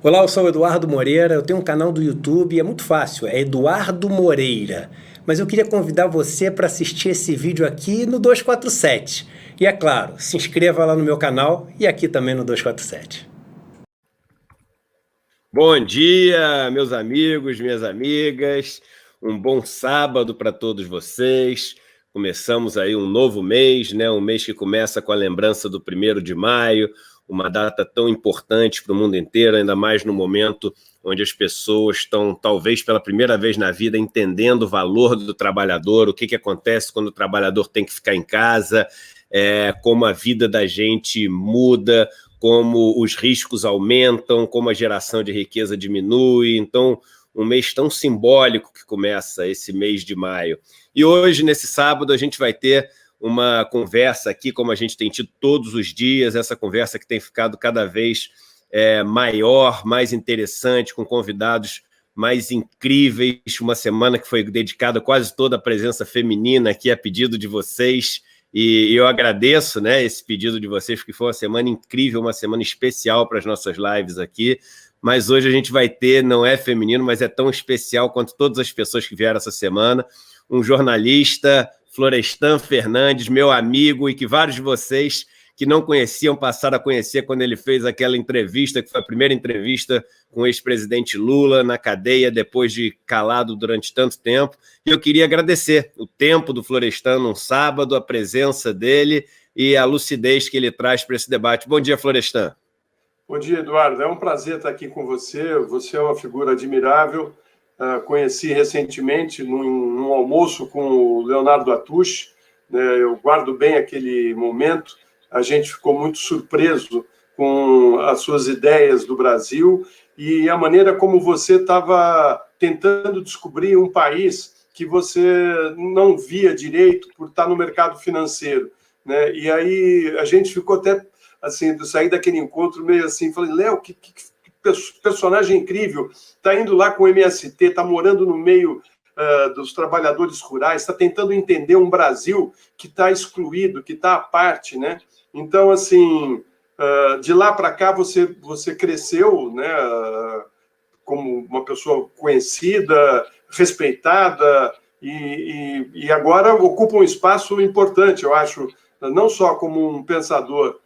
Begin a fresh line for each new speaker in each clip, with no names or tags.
Olá, eu sou o Eduardo Moreira, eu tenho um canal do YouTube, é muito fácil, é Eduardo Moreira. Mas eu queria convidar você para assistir esse vídeo aqui no 247. E é claro, se inscreva lá no meu canal e aqui também no 247.
Bom dia, meus amigos, minhas amigas. Um bom sábado para todos vocês. Começamos aí um novo mês, né? Um mês que começa com a lembrança do 1º de maio, uma data tão importante para o mundo inteiro, ainda mais no momento onde as pessoas estão, talvez pela primeira vez na vida, entendendo o valor do trabalhador, o que acontece quando o trabalhador tem que ficar em casa, como a vida da gente muda, como os riscos aumentam, como a geração de riqueza diminui. Então, um mês tão simbólico que começa esse mês de maio. E hoje, nesse sábado, a gente vai ter uma conversa aqui, como a gente tem tido todos os dias, essa conversa que tem ficado cada vez maior, mais interessante, com convidados mais incríveis, uma semana que foi dedicada quase toda à presença feminina aqui a pedido de vocês, e eu agradeço, né, esse pedido de vocês, porque foi uma semana incrível, uma semana especial para as nossas lives aqui, mas hoje a gente vai ter, não é feminino, mas é tão especial quanto todas as pessoas que vieram essa semana, um jornalista, Florestan Fernandes, meu amigo, e que vários de vocês que não conheciam passaram a conhecer quando ele fez aquela entrevista, que foi a primeira entrevista com o ex-presidente Lula na cadeia, depois de calado durante tanto tempo. E eu queria agradecer o tempo do Florestan num sábado, a presença dele e a lucidez que ele traz para esse debate. Bom dia, Florestan.
Bom dia, Eduardo. É um prazer estar aqui com você. Você é uma figura admirável. Conheci recentemente num almoço com o Leonardo Atush. Eu guardo bem aquele momento. A gente ficou muito surpreso com as suas ideias do Brasil e a maneira como você estava tentando descobrir um país que você não via direito por estar no mercado financeiro, né? E aí a gente ficou até assim, de sair daquele encontro meio assim, falei, Léo, que personagem incrível, está indo lá com o MST, está morando no meio dos trabalhadores rurais, está tentando entender um Brasil que está excluído, que está à parte, né? Então, assim, de lá para cá você cresceu, né, como uma pessoa conhecida, respeitada, e agora ocupa um espaço importante, eu acho, não só como um pensador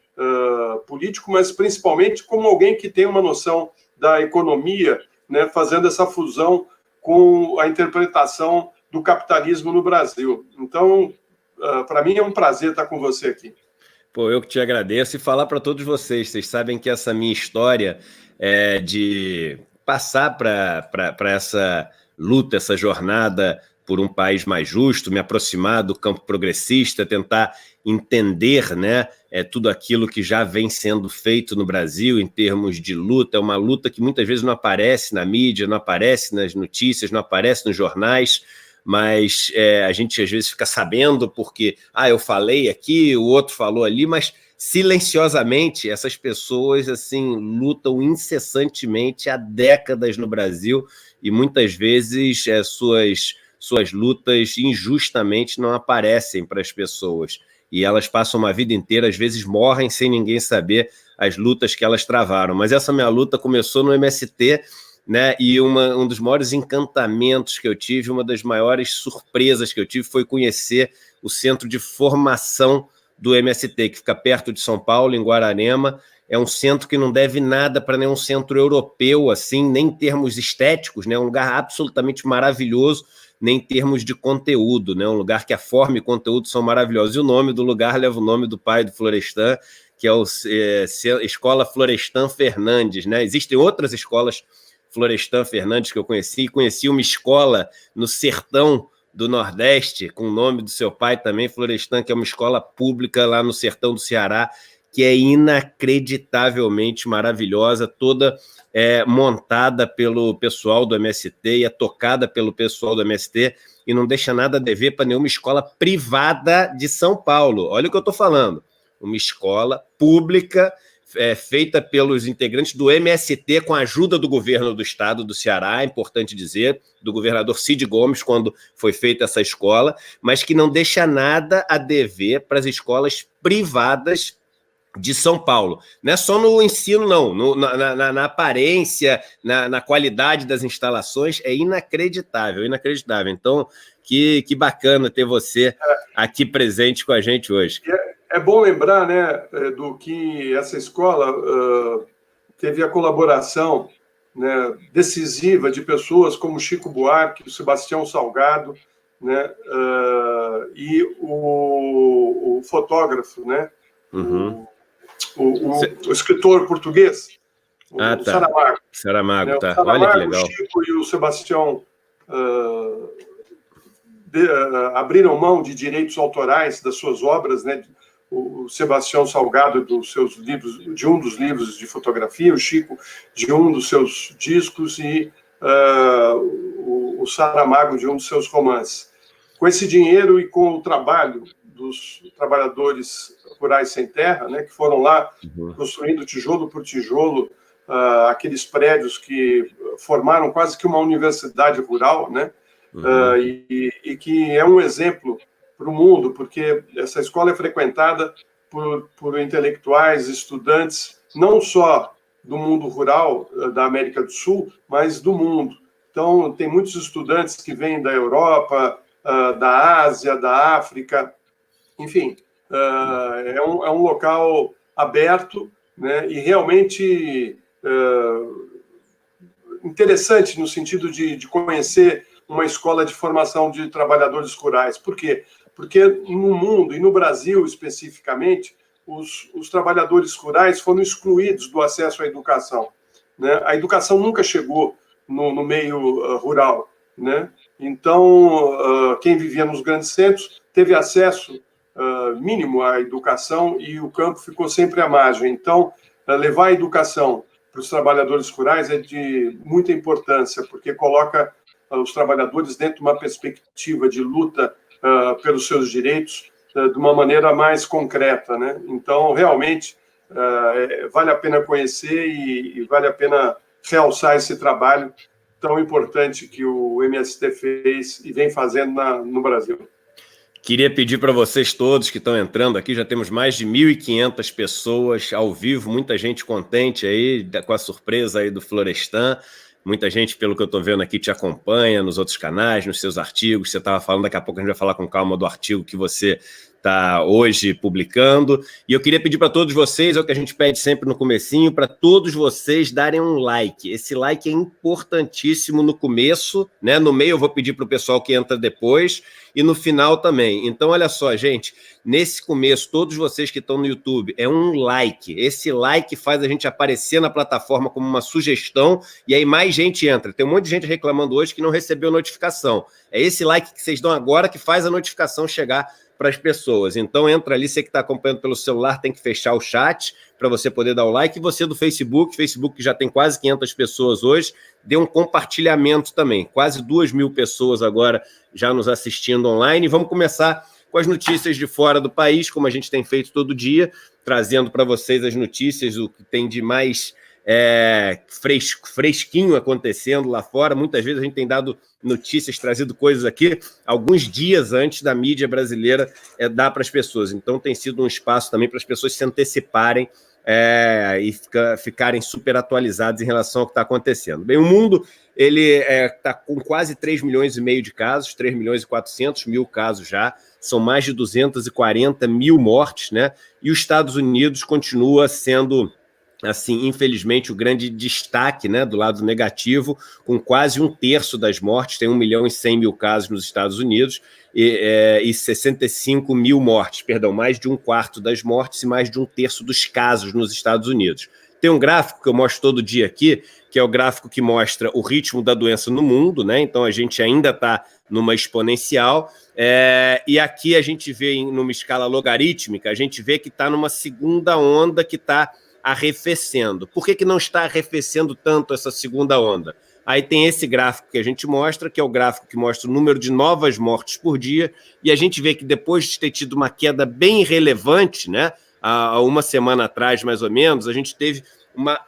político, mas principalmente como alguém que tem uma noção da economia, né, fazendo essa fusão com a interpretação do capitalismo no Brasil. Então, para mim é um prazer estar com você aqui.
Pô, eu que te agradeço e falar para todos vocês. Vocês sabem que essa minha história é de passar para essa luta, essa jornada por um país mais justo, me aproximar do campo progressista, tentar entender, né, tudo aquilo que já vem sendo feito no Brasil em termos de luta. É uma luta que muitas vezes não aparece na mídia, não aparece nas notícias, não aparece nos jornais, mas a gente às vezes fica sabendo porque, eu falei aqui, o outro falou ali, mas silenciosamente essas pessoas assim lutam incessantemente há décadas no Brasil e muitas vezes suas lutas injustamente não aparecem para as pessoas. E elas passam uma vida inteira, às vezes morrem sem ninguém saber as lutas que elas travaram. Mas essa minha luta começou no MST, né? E um dos maiores encantamentos que eu tive, uma das maiores surpresas que eu tive foi conhecer o centro de formação do MST, que fica perto de São Paulo, em Guararema. É um centro que não deve nada para nenhum centro europeu, assim, nem em termos estéticos, né? Um lugar absolutamente maravilhoso, nem em termos de conteúdo, né? Um lugar que a forma e conteúdo são maravilhosos. E o nome do lugar leva o nome do pai do Florestan, que é a Escola Florestan Fernandes, né? Existem outras escolas Florestan Fernandes que eu conheci uma escola no sertão do Nordeste, com o nome do seu pai também, Florestan, que é uma escola pública lá no sertão do Ceará, que é inacreditavelmente maravilhosa, toda montada pelo pessoal do MST e é tocada pelo pessoal do MST e não deixa nada a dever para nenhuma escola privada de São Paulo. Olha o que eu estou falando. Uma escola pública feita pelos integrantes do MST com a ajuda do governo do estado do Ceará, é importante dizer, do governador Cid Gomes, quando foi feita essa escola, mas que não deixa nada a dever para as escolas privadas de São Paulo. Não é só no ensino, não. Na aparência, na qualidade das instalações, é inacreditável, inacreditável. Então, que bacana ter você aqui presente com a gente hoje.
É bom lembrar, né, Edu, que essa escola teve a colaboração, né, decisiva de pessoas como Chico Buarque, o Sebastião Salgado, né, e o fotógrafo, né,
Uhum.
o escritor português, o Saramago.
Saramago,
né,
tá.
O Saramago,
Olha que legal.
o Chico e o Sebastião abriram mão de direitos autorais das suas obras, né? O Sebastião Salgado dos seus livros, de um dos livros de fotografia, o Chico de um dos seus discos e o Saramago de um dos seus romances. Com esse dinheiro e com o trabalho dos trabalhadores rurais sem terra, né, que foram lá construindo tijolo por tijolo aqueles prédios que formaram quase que uma universidade rural, né, e que é um exemplo para o mundo, porque essa escola é frequentada por intelectuais, estudantes, não só do mundo rural da América do Sul, mas do mundo. Então, tem muitos estudantes que vêm da Europa, da Ásia, da África, enfim, é um local aberto, né, e realmente interessante no sentido de conhecer uma escola de formação de trabalhadores rurais. Por quê? Porque no mundo, e no Brasil especificamente, os trabalhadores rurais foram excluídos do acesso à educação, né? A educação nunca chegou no meio rural, né? Então, quem vivia nos grandes centros teve acesso mínimo à educação e o campo ficou sempre à margem. Então, levar a educação para os trabalhadores rurais é de muita importância, porque coloca os trabalhadores dentro de uma perspectiva de luta pelos seus direitos de uma maneira mais concreta, né? Então, realmente, vale a pena conhecer e vale a pena realçar esse trabalho tão importante que o MST fez e vem fazendo no Brasil.
Queria pedir para vocês todos que estão entrando aqui, já temos mais de 1.500 pessoas ao vivo, muita gente contente aí com a surpresa aí do Florestan. Muita gente, pelo que eu estou vendo aqui, te acompanha nos outros canais, nos seus artigos. Você estava falando, daqui a pouco a gente vai falar com calma do artigo que você está hoje publicando. E eu queria pedir para todos vocês, é o que a gente pede sempre no comecinho, para todos vocês darem um like. Esse like é importantíssimo no começo, né? No meio eu vou pedir para o pessoal que entra depois e no final também. Então, olha só, gente, nesse começo, todos vocês que estão no YouTube, é um like. Esse like faz a gente aparecer na plataforma como uma sugestão e aí mais gente entra. Tem um monte de gente reclamando hoje que não recebeu notificação. É esse like que vocês dão agora que faz a notificação chegar para as pessoas. Então, entra ali, você que está acompanhando pelo celular tem que fechar o chat para você poder dar o like. E você do Facebook que já tem quase 500 pessoas hoje, dê um compartilhamento também. Quase 2.000 pessoas agora já nos assistindo online. E vamos começar com as notícias de fora do país, como a gente tem feito todo dia, trazendo para vocês as notícias, o que tem de mais fresquinho acontecendo lá fora. Muitas vezes a gente tem dado notícias, trazido coisas aqui, alguns dias antes da mídia brasileira dar para as pessoas. Então tem sido um espaço também para as pessoas se anteciparem e ficarem super atualizados em relação ao que está acontecendo. Bem, o mundo ele está com quase 3 milhões e meio de casos, 3 milhões e 400 mil casos já, são mais de 240 mil mortes, né? E os Estados Unidos continua sendo, assim, infelizmente, o grande destaque, né, do lado negativo, com quase 1/3 das mortes, tem 1 milhão e 100 mil casos nos Estados Unidos e 65 mil mortes, perdão, mais de 1/4 das mortes e mais de 1/3 dos casos nos Estados Unidos. Tem um gráfico que eu mostro todo dia aqui, que é o gráfico que mostra o ritmo da doença no mundo, né? Então a gente ainda está numa exponencial, e aqui a gente vê numa escala logarítmica, a gente vê que está numa segunda onda que está arrefecendo. Por que não está arrefecendo tanto essa segunda onda? Aí tem esse gráfico que a gente mostra, que é o gráfico que mostra o número de novas mortes por dia, e a gente vê que depois de ter tido uma queda bem relevante, né, há uma semana atrás, mais ou menos, a gente teve uma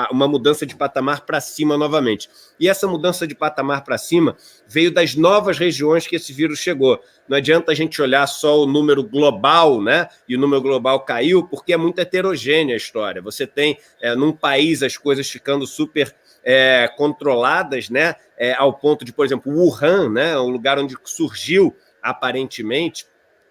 uma mudança de patamar para cima novamente. E essa mudança de patamar para cima veio das novas regiões que esse vírus chegou. Não adianta a gente olhar só o número global, né? E o número global caiu, porque é muito heterogênea a história. Você tem, num país, as coisas ficando super controladas, né? Ao ponto de, por exemplo, Wuhan, né? O lugar onde surgiu, aparentemente,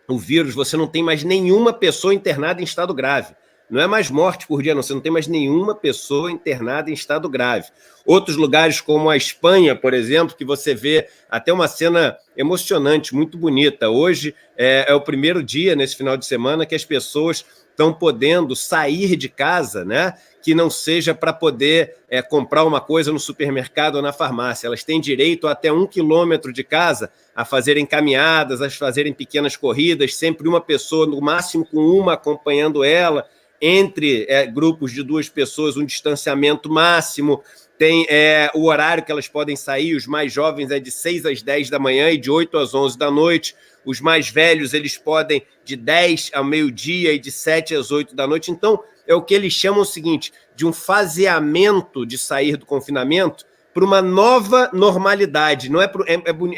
o vírus, você não tem mais nenhuma pessoa internada em estado grave. Não é mais morte por dia, não. Você não tem mais nenhuma pessoa internada em estado grave. Outros lugares, como a Espanha, por exemplo, que você vê até uma cena emocionante, muito bonita. Hoje é o primeiro dia, nesse final de semana, que as pessoas estão podendo sair de casa, né? Que não seja para poder comprar uma coisa no supermercado ou na farmácia. Elas têm direito a até 1 quilômetro de casa a fazerem caminhadas, a fazerem pequenas corridas, sempre uma pessoa, no máximo com uma acompanhando ela, entre grupos de 2 pessoas, um distanciamento máximo. Tem o horário que elas podem sair, os mais jovens é de 6 às 10 da manhã e de 8 às 11 da noite. Os mais velhos, eles podem de 10 ao meio-dia e de 7 às 8 da noite. Então, é o que eles chamam o seguinte, de um faseamento de sair do confinamento para uma nova normalidade. Não é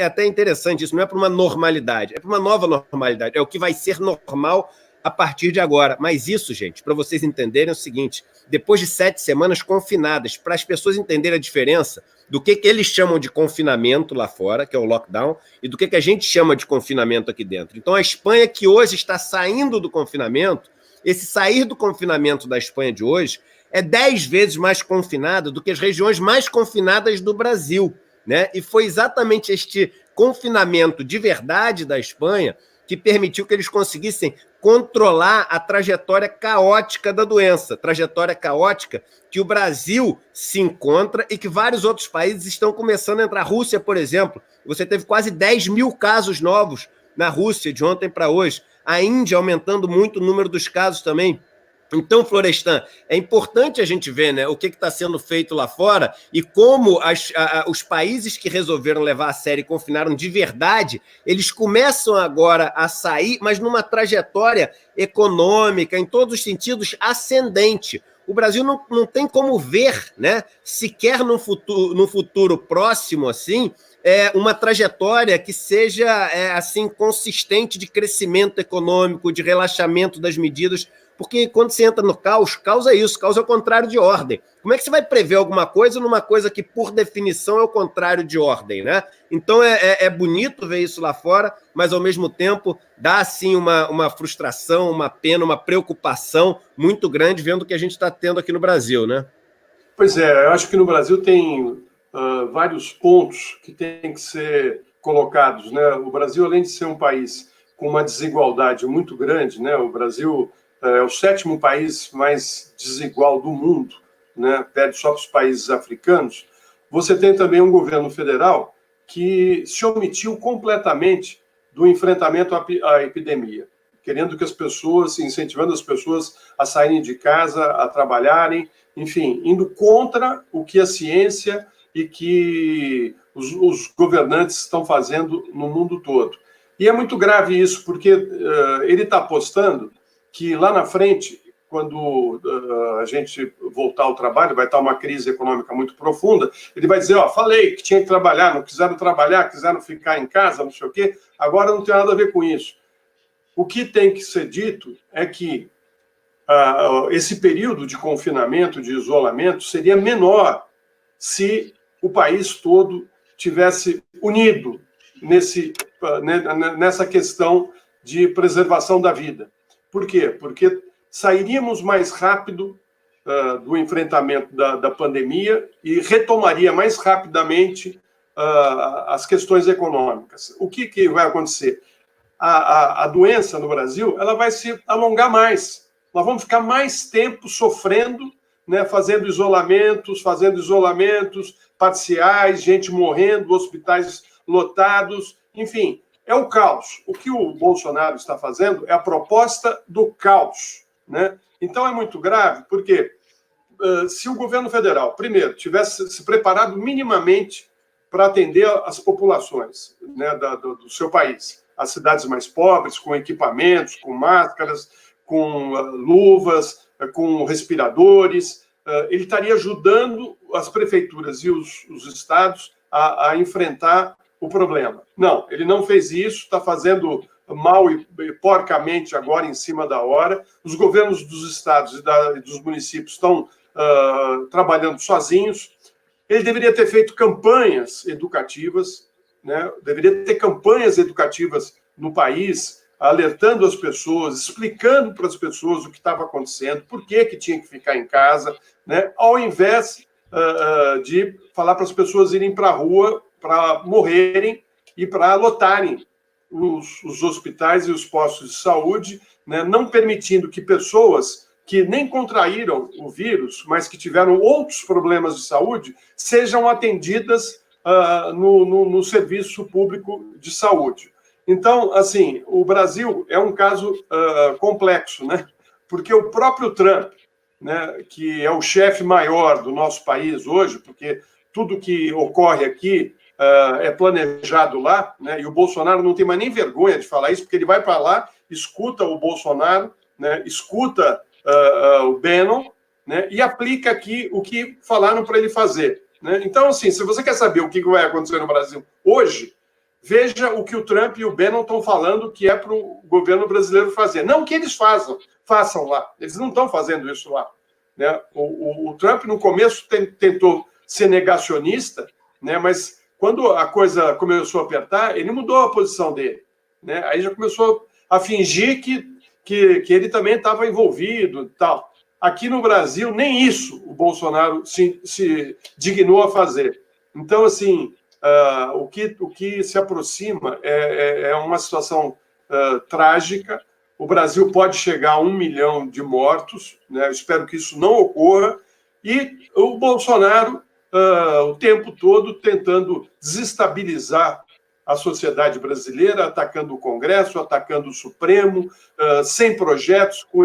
até interessante isso, não é para uma normalidade, é para uma nova normalidade. É o que vai ser normal a partir de agora. Mas isso, gente, para vocês entenderem é o seguinte, depois de 7 semanas confinadas, para as pessoas entenderem a diferença do que eles chamam de confinamento lá fora, que é o lockdown, e do que a gente chama de confinamento aqui dentro. Então, a Espanha, que hoje está saindo do confinamento, esse sair do confinamento da Espanha de hoje é 10 vezes mais confinada do que as regiões mais confinadas do Brasil, né? E foi exatamente este confinamento de verdade da Espanha que permitiu que eles conseguissem controlar a trajetória caótica da doença, trajetória caótica que o Brasil se encontra e que vários outros países estão começando a entrar. A Rússia, por exemplo, você teve quase 10 mil casos novos na Rússia de ontem para hoje. A Índia aumentando muito o número dos casos também. Então, Florestan, é importante a gente ver, né, o que está sendo feito lá fora e como os países que resolveram levar a sério e confinaram de verdade, eles começam agora a sair, mas numa trajetória econômica, em todos os sentidos, ascendente. O Brasil não tem como ver, né, sequer no futuro próximo, assim, uma trajetória que seja assim, consistente de crescimento econômico, de relaxamento das medidas. Porque quando você entra no caos é isso, caos é o contrário de ordem. Como é que você vai prever alguma coisa numa coisa que, por definição, é o contrário de ordem, né? Então, é bonito ver isso lá fora, mas, ao mesmo tempo, dá, assim, uma frustração, uma pena, uma preocupação muito grande vendo o que a gente está tendo aqui no Brasil, né?
Pois é, eu acho que no Brasil tem vários pontos que têm que ser colocados, né? O Brasil, além de ser um país com uma desigualdade muito grande, né? O Brasil é o 7º país mais desigual do mundo, né? Perde só para os países africanos. Você tem também um governo federal que se omitiu completamente do enfrentamento à epidemia, querendo que as pessoas, incentivando as pessoas a saírem de casa, a trabalharem, enfim, indo contra o que a ciência e que os governantes estão fazendo no mundo todo. E é muito grave isso, porque ele está apostando que lá na frente, quando a gente voltar ao trabalho, vai estar uma crise econômica muito profunda, ele vai dizer, falei que tinha que trabalhar, não quiseram trabalhar, quiseram ficar em casa, não sei o quê, agora não tem nada a ver com isso. O que tem que ser dito é que esse período de confinamento, de isolamento, seria menor se o país todo tivesse unido nessa questão de preservação da vida. Por quê? Porque sairíamos mais rápido do enfrentamento da pandemia e retomaria mais rapidamente as questões econômicas. O que vai acontecer? A doença no Brasil ela vai se alongar mais. Nós vamos ficar mais tempo sofrendo, né, fazendo isolamentos parciais, gente morrendo, hospitais lotados, enfim. É o caos. O que o Bolsonaro está fazendo é a proposta do caos, né? Então é muito grave, porque se o governo federal, primeiro, tivesse se preparado minimamente para atender as populações, né, do seu país, as cidades mais pobres, com equipamentos, com máscaras, com luvas, com respiradores, ele estaria ajudando as prefeituras e os estados a enfrentar o problema. Não, ele não fez isso, está fazendo mal e porcamente agora em cima da hora. Os governos dos estados e dos municípios estão trabalhando sozinhos. Ele deveria ter feito campanhas educativas, né? Deveria ter campanhas educativas no país, alertando as pessoas, explicando para as pessoas o que estava acontecendo, por que tinha que ficar em casa, né? Ao invés de falar para as pessoas irem para a rua para morrerem e para lotarem os hospitais e os postos de saúde, né? Não permitindo que pessoas que nem contraíram o vírus, mas que tiveram outros problemas de saúde, sejam atendidas no serviço público de saúde. Então, assim, o Brasil é um caso complexo, né? Porque o próprio Trump, né, que é o chefe maior do nosso país hoje, porque tudo que ocorre aqui é planejado lá, né? E o Bolsonaro não tem mais nem vergonha de falar isso, porque ele vai para lá, escuta o Bolsonaro, né, escuta o Bannon, né, e aplica aqui o que falaram para ele fazer, né? Então, assim, se você quer saber o que vai acontecer no Brasil hoje, veja o que o Trump e o Bannon estão falando que é para o governo brasileiro fazer. Não que eles façam lá. Eles não estão fazendo isso lá, né? O Trump, no começo, tentou ser negacionista, né? Mas quando a coisa começou a apertar, ele mudou a posição dele, né? Aí já começou a fingir que ele também estava envolvido e tal. Aqui no Brasil, nem isso o Bolsonaro se dignou a fazer. Então, assim, o que se aproxima é uma situação trágica. O Brasil pode chegar a 1 milhão de mortos, né? Eu espero que isso não ocorra. E o Bolsonaro, o tempo todo, tentando desestabilizar a sociedade brasileira, atacando o Congresso, atacando o Supremo, sem projetos, com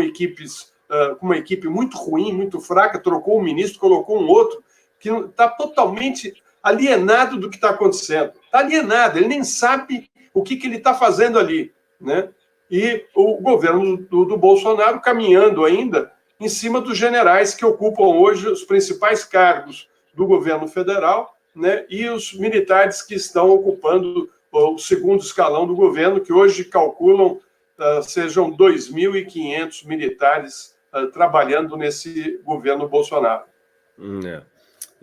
uma equipe muito ruim, muito fraca, trocou um ministro, colocou um outro, que está totalmente alienado do que está acontecendo. Está alienado, ele nem sabe o que ele está fazendo ali, né? E o governo do Bolsonaro caminhando ainda em cima dos generais que ocupam hoje os principais cargos do governo federal, né? E os militares que estão ocupando o segundo escalão do governo, que hoje calculam sejam 2.500 militares trabalhando nesse governo Bolsonaro.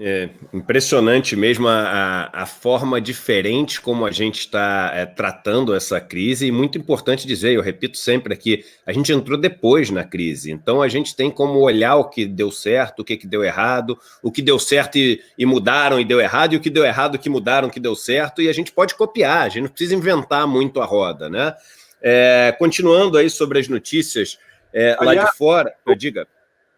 É impressionante mesmo a forma diferente como a gente está tratando essa crise, e muito importante dizer, eu repito sempre aqui, a gente entrou depois na crise, então a gente tem como olhar o que deu certo, o que deu errado, o que deu certo e mudaram e deu errado, e o que deu errado que mudaram que deu certo, e a gente pode copiar, a gente não precisa inventar muito a roda, né? Continuando aí sobre as notícias lá de fora, diga.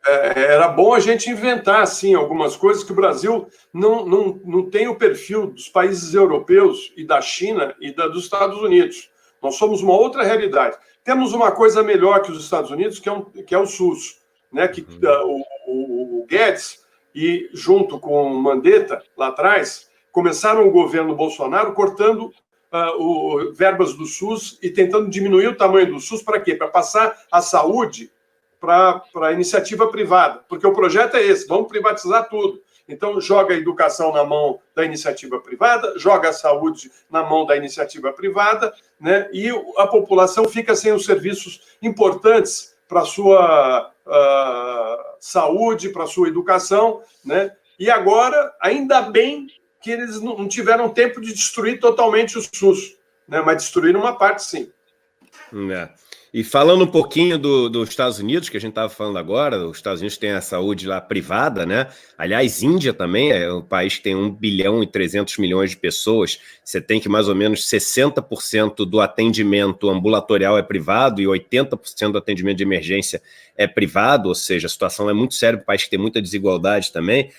Era bom a gente inventar, assim, algumas coisas que o Brasil não tem o perfil dos países europeus e da China e dos Estados Unidos. Nós somos uma outra realidade. Temos uma coisa melhor que os Estados Unidos, que é o SUS, né? Que o Guedes, e junto com o Mandetta, lá atrás, começaram o governo Bolsonaro cortando verbas do SUS e tentando diminuir o tamanho do SUS. Para quê? Para passar a saúde para a iniciativa privada, porque o projeto é esse, vamos privatizar tudo. Então, joga a educação na mão da iniciativa privada, joga a saúde na mão da iniciativa privada, né? E a população fica sem os serviços importantes para a sua saúde, para a sua educação, né? E agora, ainda bem que eles não tiveram tempo de destruir totalmente o SUS, né? Mas destruíram uma parte, sim.
E falando um pouquinho dos Estados Unidos, que a gente estava falando agora, os Estados Unidos têm a saúde lá privada, né? Aliás, Índia também é um país que tem 1 bilhão e 300 milhões de pessoas. Você tem que mais ou menos 60% do atendimento ambulatorial é privado e 80% do atendimento de emergência é privado, ou seja, a situação é muito séria, um país que tem muita desigualdade também.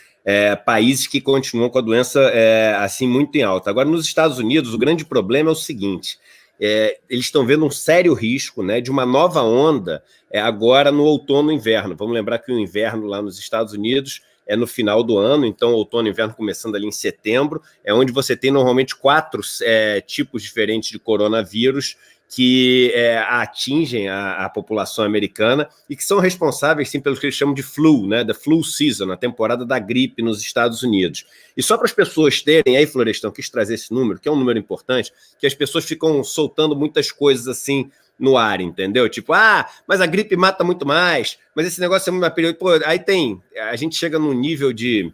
Países que continuam com a doença assim muito em alta. Agora, nos Estados Unidos, o grande problema é o seguinte: eles estão vendo um sério risco, né, de uma nova onda agora no outono e inverno. Vamos lembrar que o inverno lá nos Estados Unidos é no final do ano, então outono e inverno começando ali em setembro, é onde você tem normalmente 4 tipos diferentes de coronavírus que atingem a população americana e que são responsáveis, sim, pelo que eles chamam de flu, né? The flu season, a temporada da gripe nos Estados Unidos. E só para as pessoas terem, aí, Florestan, quis trazer esse número, que é um número importante, que as pessoas ficam soltando muitas coisas assim no ar, entendeu? Tipo, mas a gripe mata muito mais, mas esse negócio é muito mais perigoso. Pô, aí a gente chega num nível de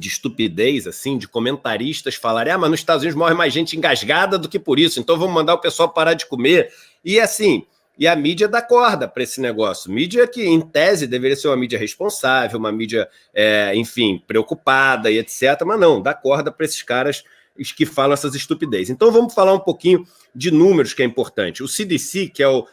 estupidez, assim, de comentaristas falarem, mas nos Estados Unidos morre mais gente engasgada do que por isso, então vamos mandar o pessoal parar de comer. E assim, e a mídia dá corda para esse negócio. Mídia que, em tese, deveria ser uma mídia responsável, uma mídia, enfim, preocupada e etc., mas não, dá corda para esses caras que falam essas estupidez. Então vamos falar um pouquinho de números, que é importante. O CDC, que é o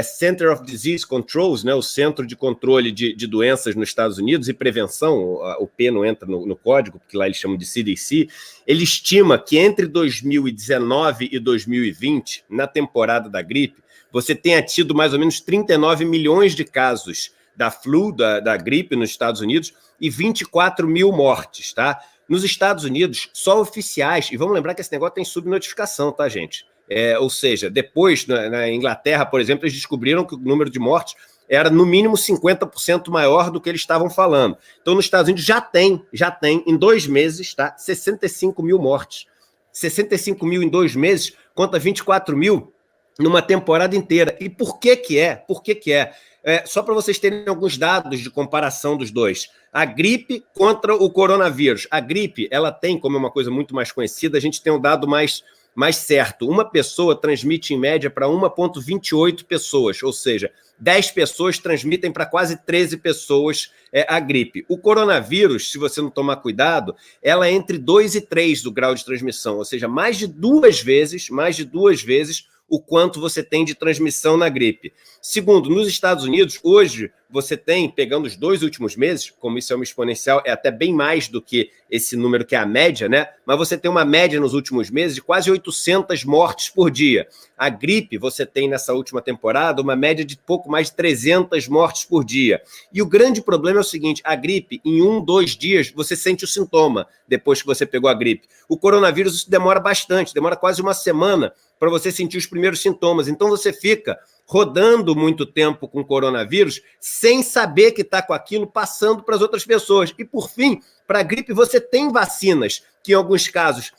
Center of Disease Controls, né, o Centro de Controle de Doenças nos Estados Unidos e Prevenção, o P não entra no código, porque lá eles chamam de CDC, ele estima que entre 2019 e 2020, na temporada da gripe, você tenha tido mais ou menos 39 milhões de casos da flu, da gripe nos Estados Unidos, e 24 mil mortes, tá? Nos Estados Unidos, só oficiais, e vamos lembrar que esse negócio tem subnotificação, tá, gente? Ou seja, depois, na Inglaterra, por exemplo, eles descobriram que o número de mortes era no mínimo 50% maior do que eles estavam falando. Então, nos Estados Unidos já tem, em 2 meses, tá? 65 mil mortes. 65 mil em 2 meses, conta 24 mil numa temporada inteira. E por que que é? Só para vocês terem alguns dados de comparação dos dois. A gripe contra o coronavírus. A gripe, ela tem, como é uma coisa muito mais conhecida, a gente tem um dado mais certo. Uma pessoa transmite, em média, para 1,28 pessoas, ou seja, 10 pessoas transmitem para quase 13 pessoas a gripe. O coronavírus, se você não tomar cuidado, ela é entre 2 e 3 do grau de transmissão, ou seja, mais de duas vezes o quanto você tem de transmissão na gripe. Segundo, nos Estados Unidos, hoje, você tem, pegando os 2 últimos meses, como isso é uma exponencial, é até bem mais do que esse número que é a média, né? Mas você tem uma média nos últimos meses de quase 800 mortes por dia. A gripe, você tem nessa última temporada uma média de pouco mais de 300 mortes por dia. E o grande problema é o seguinte, a gripe, em 1, 2 dias, você sente o sintoma depois que você pegou a gripe. O coronavírus, isso demora bastante, demora quase uma semana para você sentir os primeiros sintomas. Então você fica rodando muito tempo com coronavírus sem saber que está com aquilo, passando para as outras pessoas. E, por fim, para a gripe, você tem vacinas que, em alguns casos,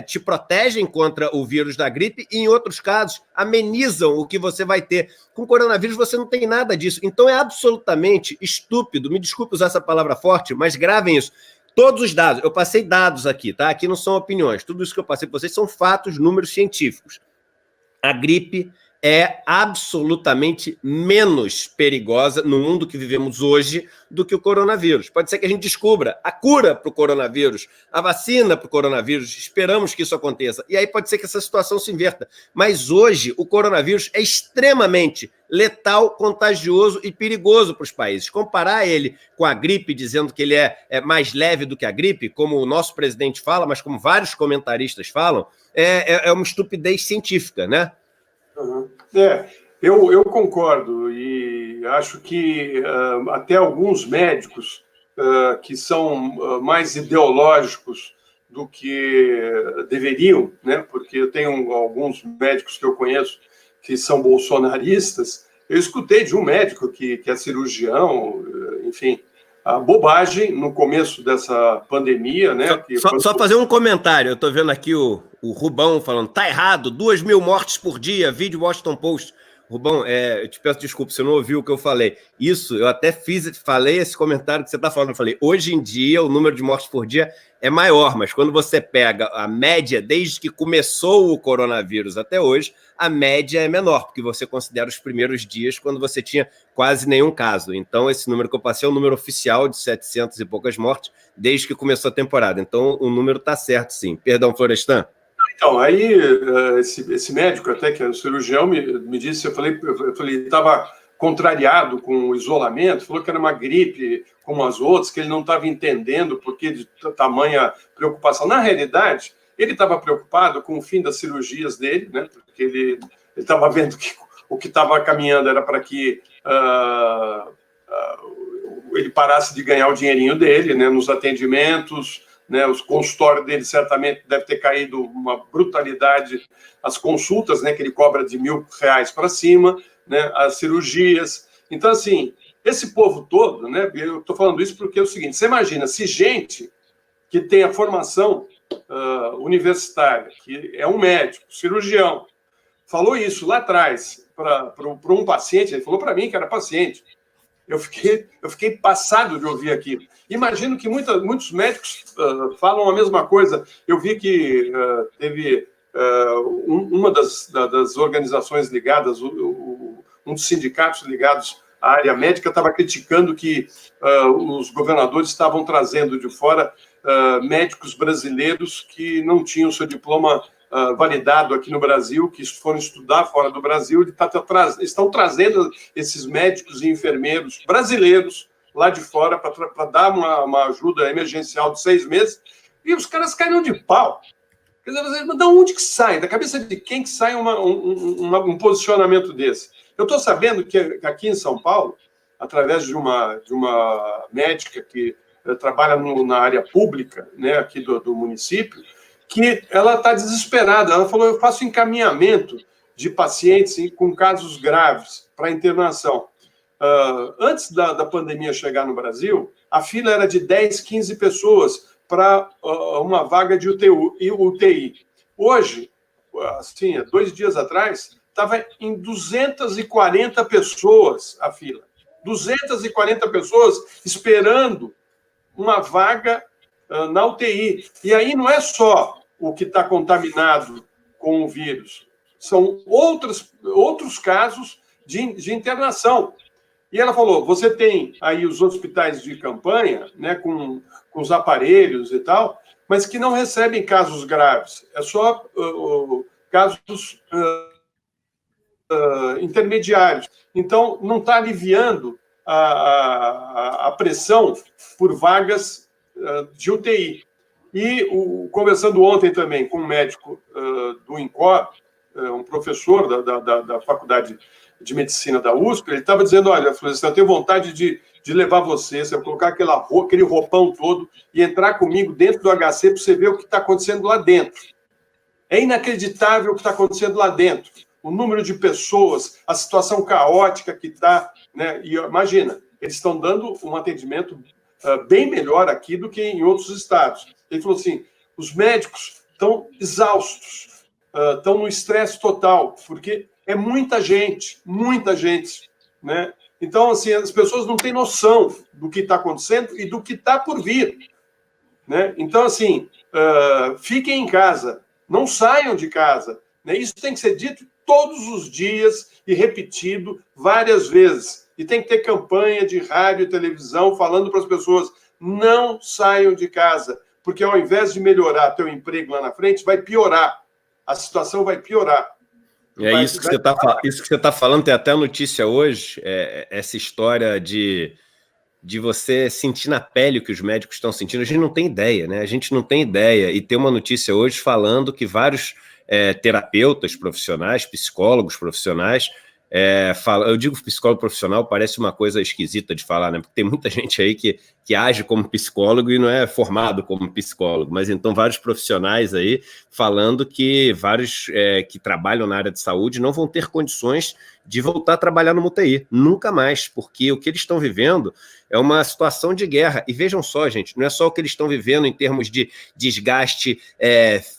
te protegem contra o vírus da gripe e, em outros casos, amenizam o que você vai ter. Com coronavírus, você não tem nada disso. Então, é absolutamente estúpido. Me desculpe usar essa palavra forte, mas gravem isso. Todos os dados, eu passei dados aqui, tá? Aqui não são opiniões. Tudo isso que eu passei para vocês são fatos, números científicos. A gripe é absolutamente menos perigosa no mundo que vivemos hoje do que o coronavírus. Pode ser que a gente descubra a cura para o coronavírus, a vacina para o coronavírus, esperamos que isso aconteça. E aí pode ser que essa situação se inverta. Mas hoje o coronavírus é extremamente letal, contagioso e perigoso para os países. Comparar ele com a gripe, dizendo que ele é mais leve do que a gripe, como o nosso presidente fala, mas como vários comentaristas falam, é uma estupidez científica, né?
Uhum. Eu concordo e acho que até alguns médicos que são mais ideológicos do que deveriam, né? Porque eu tenho alguns médicos que eu conheço que são bolsonaristas. Eu escutei de um médico que é cirurgião, enfim, a bobagem no começo dessa pandemia, né?
Só fazer um comentário. Eu estou vendo aqui o Rubão falando, tá errado, 2.000 mortes por dia, vídeo Washington Post. Rubão, eu te peço desculpa, você não ouviu o que eu falei. Isso, eu até falei esse comentário que você está falando. Eu falei, hoje em dia o número de mortes por dia é maior, mas quando você pega a média, desde que começou o coronavírus até hoje, a média é menor, porque você considera os primeiros dias quando você tinha quase nenhum caso. Então, esse número que eu passei é o número oficial de 700 e poucas mortes, desde que começou a temporada. Então, o número está certo, sim. Perdão, Florestan?
Então, aí, esse médico, até que é um cirurgião, me disse, eu falei, estava contrariado com o isolamento, falou que era uma gripe como as outras, que ele não estava entendendo por que de tamanha preocupação. Na realidade, ele estava preocupado com o fim das cirurgias dele, né? Porque ele estava vendo que o que estava caminhando era para que ele parasse de ganhar o dinheirinho dele, né? Nos atendimentos, né? Os consultórios dele certamente deve ter caído uma brutalidade, as consultas, né, que ele cobra de R$ 1.000 para cima, né, as cirurgias. Então, assim, esse povo todo, né, eu estou falando isso porque é o seguinte, você imagina, se gente que tem a formação universitária, que é um médico, cirurgião, falou isso lá atrás para um paciente, ele falou para mim que era paciente, eu fiquei passado de ouvir aquilo. Imagino que muitos médicos falam a mesma coisa. Eu vi que teve uma das organizações ligadas, um dos sindicatos ligados à área médica, estava criticando que os governadores estavam trazendo de fora médicos brasileiros que não tinham seu diploma validado aqui no Brasil, que foram estudar fora do Brasil, estão trazendo esses médicos e enfermeiros brasileiros lá de fora para dar uma ajuda emergencial de 6 meses, e os caras caíram de pau. Quer dizer, mas de onde que sai? Da cabeça de quem que sai um posicionamento desse? Eu estou sabendo que aqui em São Paulo, através de uma médica que trabalha na área pública, né, aqui do município, que ela está desesperada. Ela falou, eu faço encaminhamento de pacientes com casos graves para internação. Antes da pandemia chegar no Brasil, a fila era de 10, 15 pessoas para uma vaga de UTI. Hoje, assim, 2 dias atrás, estava em 240 pessoas a fila. 240 pessoas esperando uma vaga na UTI. E aí não é só o que está contaminado com o vírus, são outros casos de internação. E ela falou, você tem aí os hospitais de campanha, né, com os aparelhos e tal, mas que não recebem casos graves, é só casos intermediários. Então, não está aliviando a pressão por vagas de UTI. E, conversando ontem também com um médico do INCOR, um professor da Faculdade de Medicina da USP, ele estava dizendo, olha, eu tenho vontade de levar você colocar aquele roupão todo e entrar comigo dentro do HC para você ver o que está acontecendo lá dentro. É inacreditável o que está acontecendo lá dentro. O número de pessoas, a situação caótica que está, né? E imagina, eles estão dando um atendimento bem melhor aqui do que em outros estados. Ele falou assim, os médicos estão exaustos, estão no estresse total, porque é muita gente, né? Então, assim, as pessoas não têm noção do que está acontecendo e do que está por vir, né? Então, assim, fiquem em casa, não saiam de casa, né? Isso tem que ser dito todos os dias e repetido várias vezes. E tem que ter campanha de rádio e televisão falando para as pessoas, não saiam de casa, porque ao invés de melhorar teu emprego lá na frente, vai piorar. A situação vai piorar.
Isso que você está falando, tem até notícia hoje, essa história de você sentir na pele o que os médicos estão sentindo. A gente não tem ideia, né? A gente não tem ideia. E tem uma notícia hoje falando que vários terapeutas profissionais, psicólogos profissionais, eu digo psicólogo profissional, parece uma coisa esquisita de falar, né? Porque tem muita gente aí que age como psicólogo e não é formado como psicólogo, mas então vários profissionais aí falando que vários que trabalham na área de saúde não vão ter condições de voltar a trabalhar no UTI, nunca mais, porque o que eles estão vivendo é uma situação de guerra. E vejam só, gente, não é só o que eles estão vivendo em termos de desgaste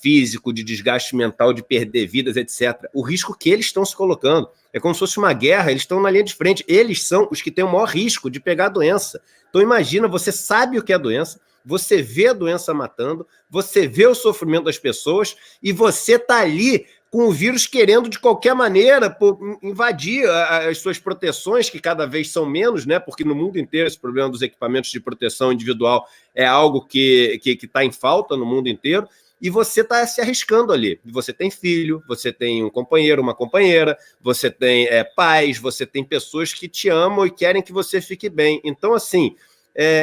físico, de desgaste mental, de perder vidas, etc. O risco que eles estão se colocando é como se fosse uma guerra, eles estão na linha de frente, eles são os que têm o maior risco de pegar a doença. Então imagina, você sabe o que é a doença, você vê a doença matando, você vê o sofrimento das pessoas e você está ali com o vírus querendo, de qualquer maneira, invadir as suas proteções, que cada vez são menos, né? Porque no mundo inteiro esse problema dos equipamentos de proteção individual é algo que está em falta no mundo inteiro, e você está se arriscando ali. Você tem filho, você tem um companheiro, uma companheira, você tem pais, você tem pessoas que te amam e querem que você fique bem. Então, assim,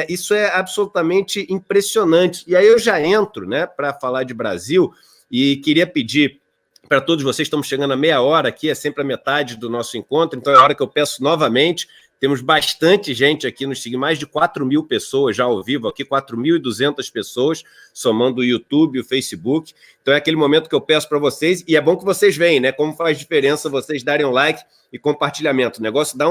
isso é absolutamente impressionante. E aí eu já entro, né, para falar de Brasil, e queria pedir para todos vocês, estamos chegando a meia hora aqui, é sempre a metade do nosso encontro, então é a hora que eu peço novamente, Temos bastante gente aqui nos seguindo, mais de 4.000 pessoas já ao vivo aqui, 4.200 pessoas, somando o YouTube e o Facebook. Então é aquele momento que eu peço para vocês, e é bom que vocês veem, né? Como faz diferença vocês darem um like e compartilhamento. O negócio dá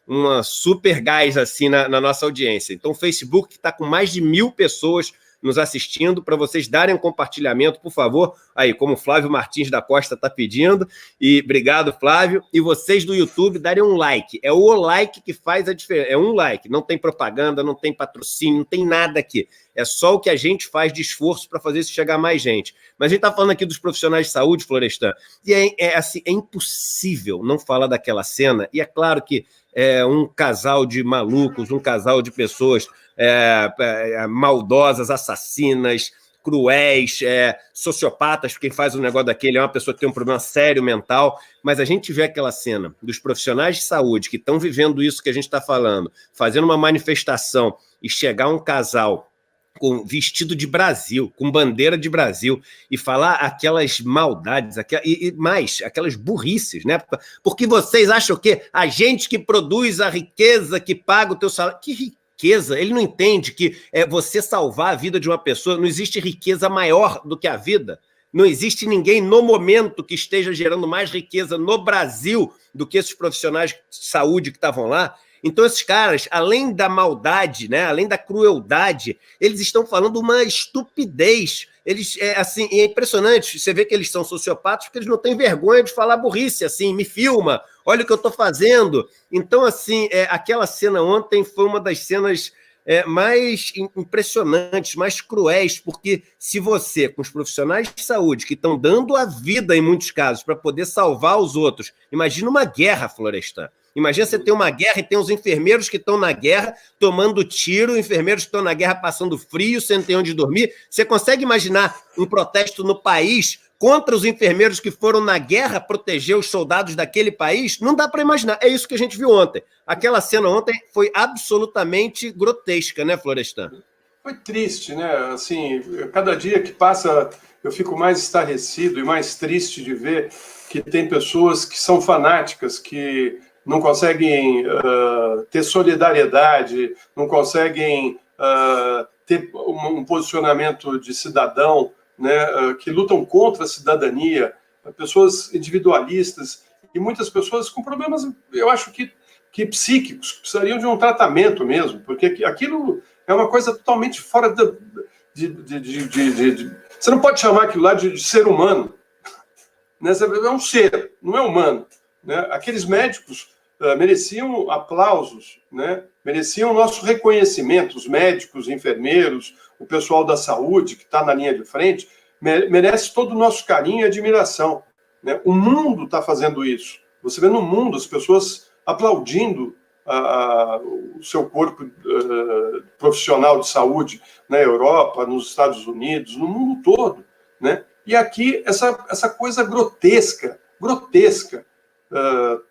uma super gás assim na nossa audiência. Então o Facebook está com mais de 1.000 pessoas nos assistindo, para vocês darem um compartilhamento, por favor, aí, como o Flávio Martins da Costa está pedindo, e obrigado, Flávio, e vocês do YouTube darem um like, é o like que faz a diferença, é um like, não tem propaganda, não tem patrocínio, não tem nada aqui, é só o que a gente faz de esforço para fazer isso chegar a mais gente. Mas a gente está falando aqui dos profissionais de saúde, Florestan, e assim, é impossível não falar daquela cena, e é claro que é um casal de malucos, um casal de pessoas maldosas, assassinas, cruéis, sociopatas, quem faz um negócio daquele é uma pessoa que tem um problema sério mental, mas a gente vê aquela cena dos profissionais de saúde que estão vivendo isso que a gente está falando, fazendo uma manifestação e chegar um casal com vestido de Brasil, com bandeira de Brasil, e falar aquelas maldades, e mais, aquelas burrices, né? Porque vocês acham que a gente que produz a riqueza, que paga o teu salário... Que riqueza? Ele não entende que você salvar a vida de uma pessoa, não existe riqueza maior do que a vida. Não existe ninguém no momento que esteja gerando mais riqueza no Brasil do que esses profissionais de saúde que estavam lá. Então, esses caras, além da maldade, né, além da crueldade, eles estão falando uma estupidez. Eles, assim, é impressionante. Você vê que eles são sociopatas porque eles não têm vergonha de falar burrice, assim, me filma, olha o que eu estou fazendo. Então, assim, aquela cena ontem foi uma das cenas mais impressionantes, mais cruéis, porque se você, com os profissionais de saúde que estão dando a vida em muitos casos para poder salvar os outros, imagina uma guerra, Florestan. Imagina você ter uma guerra e tem os enfermeiros que estão na guerra tomando tiro, enfermeiros que estão na guerra passando frio, sem ter onde dormir. Você consegue imaginar um protesto no país contra os enfermeiros que foram na guerra proteger os soldados daquele país? Não dá para imaginar. É isso que a gente viu ontem. Aquela cena ontem foi absolutamente grotesca, né, Florestan?
Foi triste, né? Assim, cada dia que passa eu fico mais estarrecido e mais triste de ver que tem pessoas que são fanáticas, que não conseguem ter solidariedade, não conseguem ter um posicionamento de cidadão, né, que lutam contra a cidadania, pessoas individualistas e muitas pessoas com problemas, eu acho que psíquicos, que precisariam de um tratamento mesmo, porque aquilo é uma coisa totalmente fora você não pode chamar aquilo lá de ser humano, né? É um ser, não é humano. Né? Aqueles médicos mereciam aplausos, né? Mereciam nosso reconhecimento, os médicos, enfermeiros, o pessoal da saúde que está na linha de frente, merece todo o nosso carinho e admiração. Né? O mundo está fazendo isso. Você vê no mundo as pessoas aplaudindo o seu corpo profissional de saúde na Europa, nos Estados Unidos, no mundo todo. Né? E aqui essa coisa grotesca,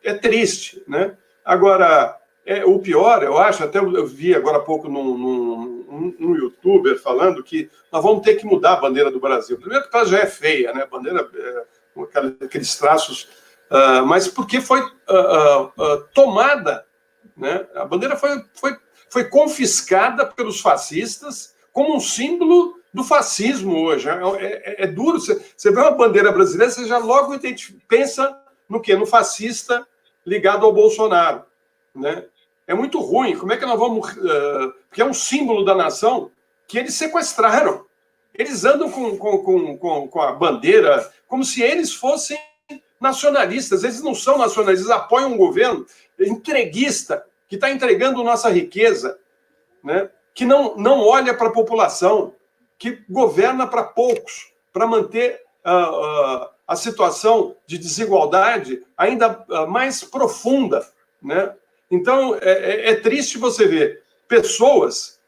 é triste, né? Agora, o pior, eu acho, até eu vi agora há pouco num youtuber falando que nós vamos ter que mudar a bandeira do Brasil. Primeiro que ela já é feia, né? A bandeira com aqueles traços, mas porque foi tomada, né? A bandeira foi confiscada pelos fascistas como um símbolo do fascismo hoje. É duro. Você vê uma bandeira brasileira, você já logo pensa no quê? No fascista ligado ao Bolsonaro. Né? É muito ruim. Como é que nós vamos... porque é um símbolo da nação que eles sequestraram. Eles andam com a bandeira como se eles fossem nacionalistas. Eles não são nacionalistas, eles apoiam um governo entreguista que está entregando nossa riqueza, né? Que não olha para a população, que governa para poucos, para manter a situação de desigualdade ainda mais profunda, né? Então, é triste você ver pessoas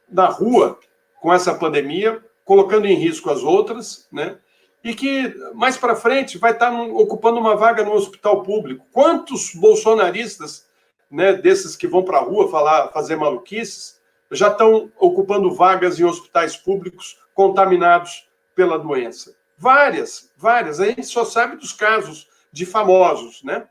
na rua com essa pandemia, colocando em risco as outras, né? E que, mais para frente, vai estar ocupando uma vaga no hospital público. Quantos bolsonaristas, né, desses que vão para a rua fazer maluquices, já estão ocupando vagas em hospitais públicos contaminados pela doença? Várias. A gente só sabe dos casos de famosos, né?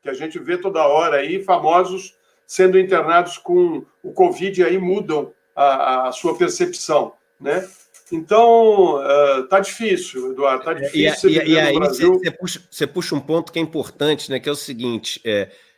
que a gente vê toda hora aí, famosos sendo internados com o Covid, e aí mudam a sua percepção, né? Então, tá difícil, Eduardo, tá difícil viver no Brasil.
Você puxa um ponto que é importante, né? Que é o seguinte,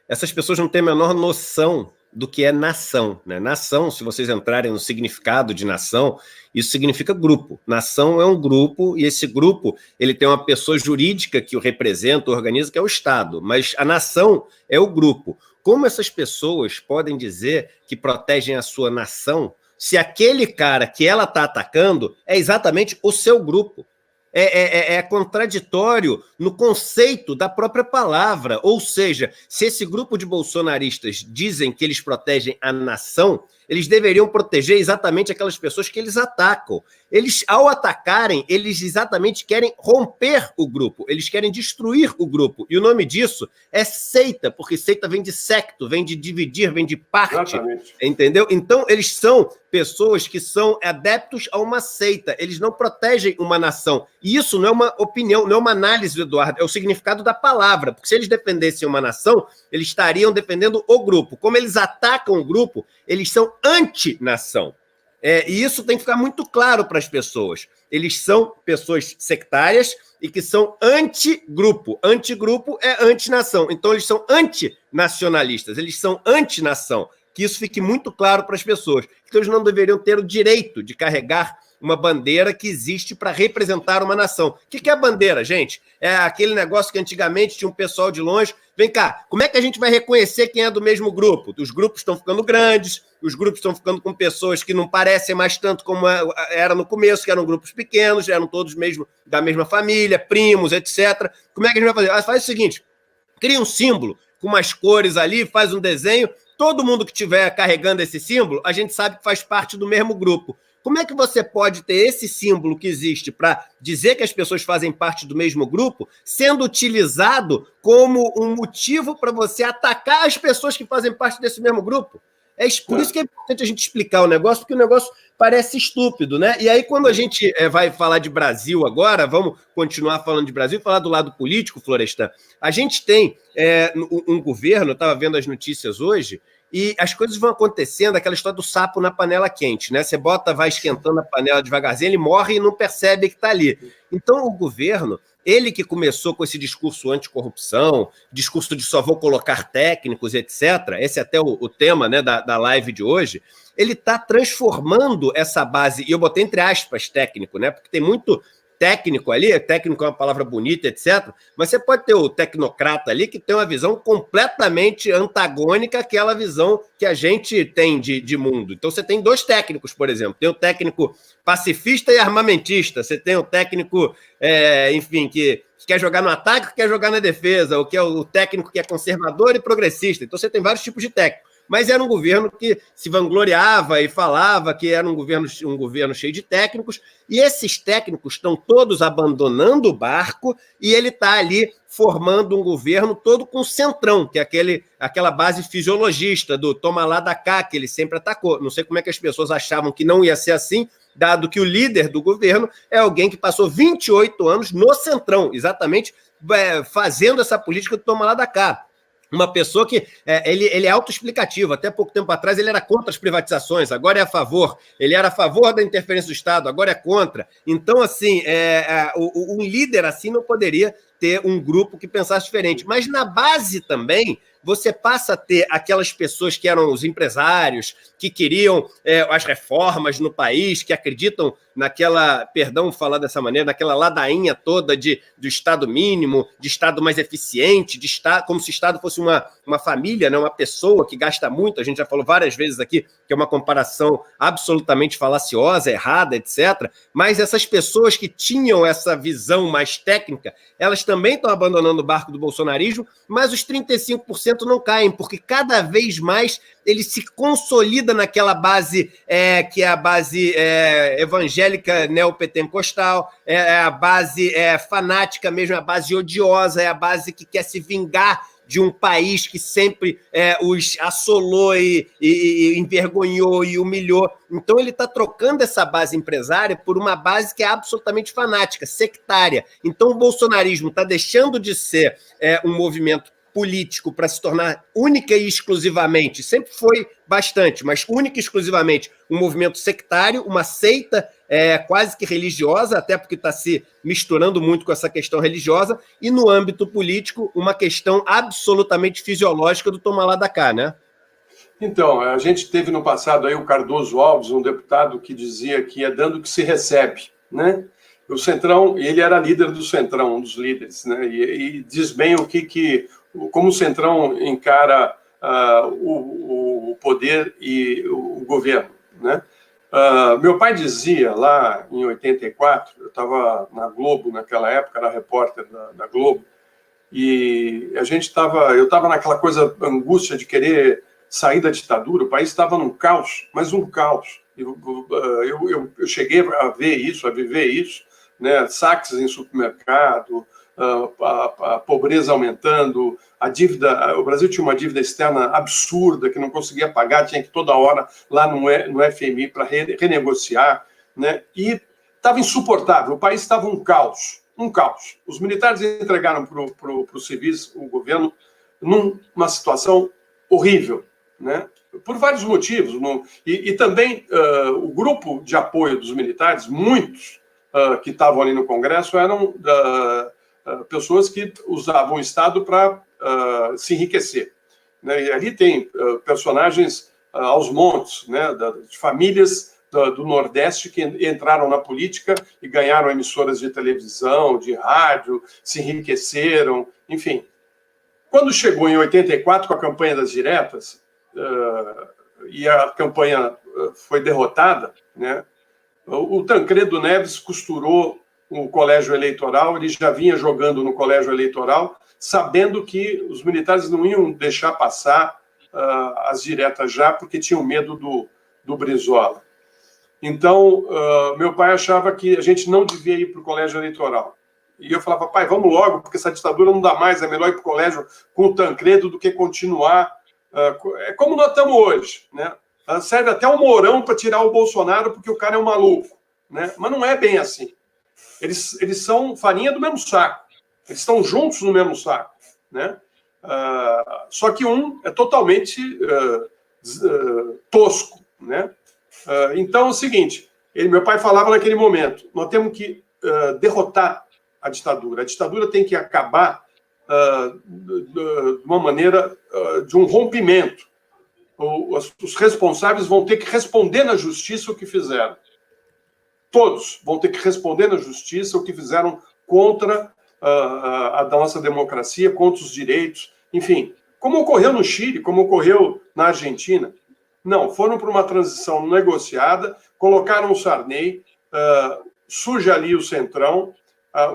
essas pessoas não têm a menor noção do que é nação, né? Nação, se vocês entrarem no significado de nação, isso significa grupo. Nação é um grupo, e esse grupo ele tem uma pessoa jurídica que o representa, organiza, que é o Estado, mas a nação é o grupo. Como essas pessoas podem dizer que protegem a sua nação se aquele cara que ela está atacando é exatamente o seu grupo? É contraditório no conceito da própria palavra. Ou seja, se esse grupo de bolsonaristas dizem que eles protegem a nação, eles deveriam proteger exatamente aquelas pessoas que eles atacam. Eles, ao atacarem, eles exatamente querem romper o grupo, eles querem destruir o grupo. E o nome disso é seita, porque seita vem de secto, vem de dividir, vem de parte. Exatamente. Entendeu? Então, eles são pessoas que são adeptos a uma seita, eles não protegem uma nação. E isso não é uma opinião, não é uma análise, Eduardo, é o significado da palavra, porque se eles defendessem uma nação, eles estariam defendendo o grupo. Como eles atacam o grupo, eles são anti-nação. E isso tem que ficar muito claro para as pessoas. Eles são pessoas sectárias e que são anti-grupo. Anti-grupo é anti-nação. Então, eles são antinacionalistas, eles são anti-nação. Que isso fique muito claro para as pessoas. Então, eles não deveriam ter o direito de carregar uma bandeira que existe para representar uma nação. O que é a bandeira, gente? É aquele negócio que antigamente tinha um pessoal de longe. Vem cá, como é que a gente vai reconhecer quem é do mesmo grupo? Os grupos estão ficando grandes, os grupos estão ficando com pessoas que não parecem mais tanto como era no começo, que eram grupos pequenos, eram todos mesmo da mesma família, primos, etc. Como é que a gente vai fazer? Faz o seguinte, cria um símbolo com umas cores ali, faz um desenho, todo mundo que estiver carregando esse símbolo, a gente sabe que faz parte do mesmo grupo. Como é que você pode ter esse símbolo que existe para dizer que as pessoas fazem parte do mesmo grupo, sendo utilizado como um motivo para você atacar as pessoas que fazem parte desse mesmo grupo? Por isso que é importante a gente explicar o negócio, porque o negócio parece estúpido, né? E aí, quando a gente vai falar de Brasil agora, vamos continuar falando de Brasil, falar do lado político, Florestan. A gente tem um governo, eu estava vendo as notícias hoje, e as coisas vão acontecendo, aquela história do sapo na panela quente, né? Você vai esquentando a panela devagarzinho, ele morre e não percebe que está ali. Então, o governo, ele que começou com esse discurso anticorrupção, discurso de só vou colocar técnicos, etc., esse é até o tema, né, da live de hoje, ele está transformando essa base, e eu botei entre aspas técnico, né? Porque tem muito técnico ali, técnico é uma palavra bonita, etc., mas você pode ter o tecnocrata ali que tem uma visão completamente antagônica àquela visão que a gente tem de mundo. Então você tem dois técnicos, por exemplo, tem o técnico pacifista e armamentista, você tem o técnico, enfim, que quer jogar no ataque, que quer jogar na defesa, ou que é o técnico que é conservador e progressista. Então você tem vários tipos de técnico. Mas era um governo que se vangloriava e falava que era um governo cheio de técnicos, e esses técnicos estão todos abandonando o barco, e ele está ali formando um governo todo com o centrão, que é aquela base fisiologista do toma lá da cá, que ele sempre atacou. Não sei como é que as pessoas achavam que não ia ser assim, dado que o líder do governo é alguém que passou 28 anos no centrão, exatamente fazendo essa política do toma lá da cá. Uma pessoa que ele é autoexplicativo. Até pouco tempo atrás ele era contra as privatizações, agora é a favor. Ele era a favor da interferência do Estado, agora é contra. Então, assim, um líder assim não poderia ter um grupo que pensasse diferente. Mas na base também, você passa a ter aquelas pessoas que eram os empresários, que queriam as reformas no país, que acreditam naquela, perdão falar dessa maneira, naquela ladainha toda do Estado mínimo, de Estado mais eficiente, de Estado, como se o Estado fosse uma família, né, uma pessoa que gasta muito. A gente já falou várias vezes aqui que é uma comparação absolutamente falaciosa, errada, etc. Mas essas pessoas que tinham essa visão mais técnica, elas também estão abandonando o barco do bolsonarismo, mas os 35% não caem, porque cada vez mais ele se consolida naquela base que é a base evangélica neopentecostal, é a base fanática mesmo, é a base odiosa, é a base que quer se vingar de um país que sempre os assolou e envergonhou e humilhou. Então ele está trocando essa base empresária por uma base que é absolutamente fanática, sectária. Então o bolsonarismo está deixando de ser um movimento político para se tornar única e exclusivamente, sempre foi bastante, mas única e exclusivamente um movimento sectário, uma seita quase que religiosa, até porque está se misturando muito com essa questão religiosa, e no âmbito político, uma questão absolutamente fisiológica do toma lá da cá, né?
Então, a gente teve no passado aí o Cardoso Alves, um deputado que dizia que é dando que se recebe, né? O Centrão, ele era líder do Centrão, um dos líderes, né? E diz bem como o Centrão encara o poder e o governo, né? Meu pai dizia lá em 84, eu estava na Globo naquela época, era repórter da Globo, e eu estava naquela coisa, angústia de querer sair da ditadura. O país estava num caos, mas um caos. Eu cheguei a ver isso, a viver isso, né? Saques em supermercado, a pobreza aumentando, a dívida. O Brasil tinha uma dívida externa absurda que não conseguia pagar, tinha que toda hora lá no FMI para renegociar, né? E estava insuportável. O país estava um caos, um caos. Os militares entregaram para o civis, o governo, numa situação horrível, né? Por vários motivos. E também o grupo de apoio dos militares, muitos que estavam ali no Congresso, eram pessoas que usavam o Estado para se enriquecer, né? E ali tem personagens aos montes, né? De famílias do Nordeste que entraram na política e ganharam emissoras de televisão, de rádio, se enriqueceram, enfim. Quando chegou em 84 com a campanha das diretas, e a campanha foi derrotada, né? O Tancredo Neves costurou o colégio eleitoral, ele já vinha jogando no colégio eleitoral, sabendo que os militares não iam deixar passar as diretas já, porque tinham medo do Brizola. Então, meu pai achava que a gente não devia ir para o colégio eleitoral. E eu falava, pai, vamos logo, porque essa ditadura não dá mais, é melhor ir para o colégio com o Tancredo do que continuar. É como nós estamos hoje, né? Serve até o Mourão para tirar o Bolsonaro, porque o cara é um maluco, né? Mas não é bem assim. Eles são farinha do mesmo saco. Eles estão juntos no mesmo saco, né? Só que um é totalmente tosco, né? Então é o seguinte, meu pai falava naquele momento, nós temos que derrotar a ditadura. A ditadura tem que acabar de uma maneira de um rompimento. Os responsáveis vão ter que responder na justiça o que fizeram. Todos vão ter que responder na justiça o que fizeram contra a nossa democracia, contra os direitos, enfim, como ocorreu no Chile, como ocorreu na Argentina. Não, foram para uma transição negociada, colocaram o Sarney, surge ali o Centrão,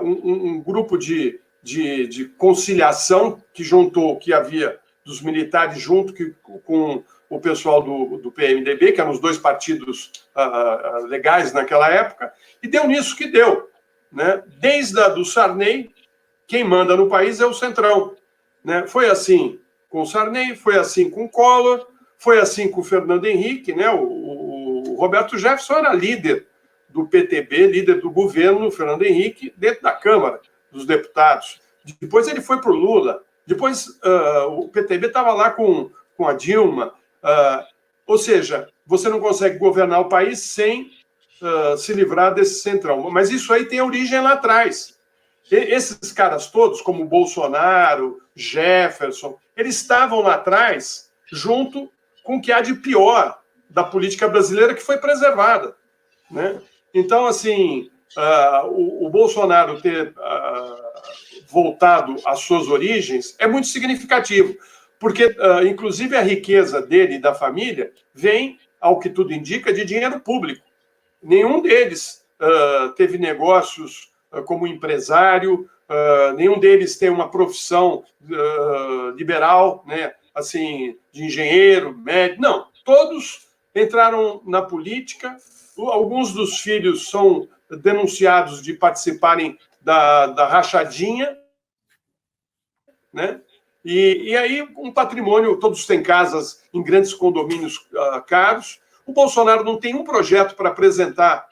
um grupo de conciliação que juntou o que havia dos militares junto com o pessoal do PMDB, que eram os dois partidos legais naquela época, e deu nisso que deu, né? Desde do Sarney, quem manda no país é o Centrão, né? Foi assim com o Sarney, foi assim com o Collor, foi assim com o Fernando Henrique, né? O Roberto Jefferson era líder do PTB, líder do governo, Fernando Henrique, dentro da Câmara dos Deputados. Depois ele foi para o Lula. Depois o PTB estava lá com a Dilma. Ou seja, você não consegue governar o país sem se livrar desse Centrão. Mas isso aí tem origem lá atrás. Esses caras todos, como Bolsonaro, Jefferson, eles estavam lá atrás junto com o que há de pior da política brasileira que foi preservada, né? Então, assim, o Bolsonaro ter voltado às suas origens é muito significativo, porque, inclusive, a riqueza dele e da família vem, ao que tudo indica, de dinheiro público. Nenhum deles teve negócios como empresário, nenhum deles tem uma profissão liberal, né? Assim, de engenheiro, médico, não. Todos entraram na política. Alguns dos filhos são denunciados de participarem da rachadinha, né? E aí um patrimônio, todos têm casas em grandes condomínios caros. O Bolsonaro não tem um projeto para apresentar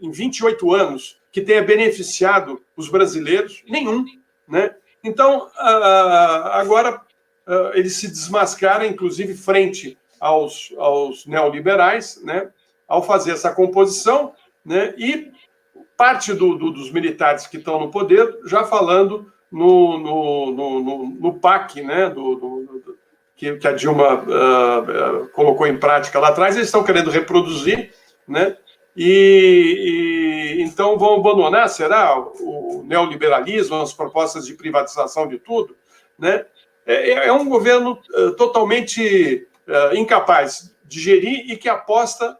em 28 anos que tenha beneficiado os brasileiros, nenhum, né? Então, agora ele se desmascara, inclusive, frente aos neoliberais, né, ao fazer essa composição, né, e parte dos militares que estão no poder já falando no PAC, né, que a Dilma colocou em prática lá atrás, eles estão querendo reproduzir, né, e então vão abandonar, será, o neoliberalismo, as propostas de privatização de tudo, né? É um governo totalmente incapaz de gerir e que aposta,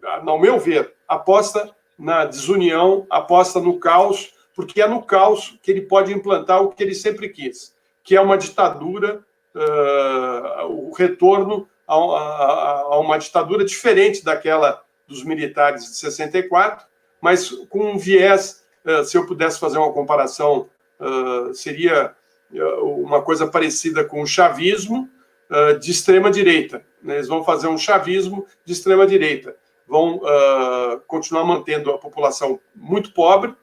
ao meu ver, aposta na desunião, aposta no caos, porque é no caos que ele pode implantar o que ele sempre quis, que é uma ditadura, o retorno a uma ditadura diferente daquela dos militares de 64, mas com um viés, se eu pudesse fazer uma comparação, seria uma coisa parecida com o chavismo de extrema-direita. Eles vão fazer um chavismo de extrema-direita. Vão continuar mantendo a população muito pobre,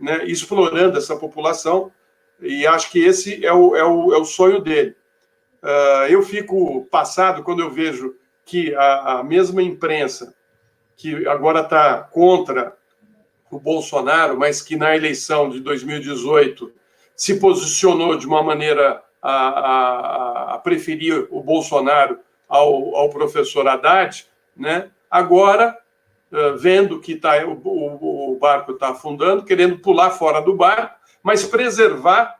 né, explorando essa população, e acho que esse é o sonho dele. Eu fico passado quando eu vejo que a mesma imprensa, que agora está contra o Bolsonaro, mas que na eleição de 2018 se posicionou de uma maneira a preferir o Bolsonaro ao professor Haddad, né? Agora, vendo que o barco está afundando, querendo pular fora do barco, mas preservar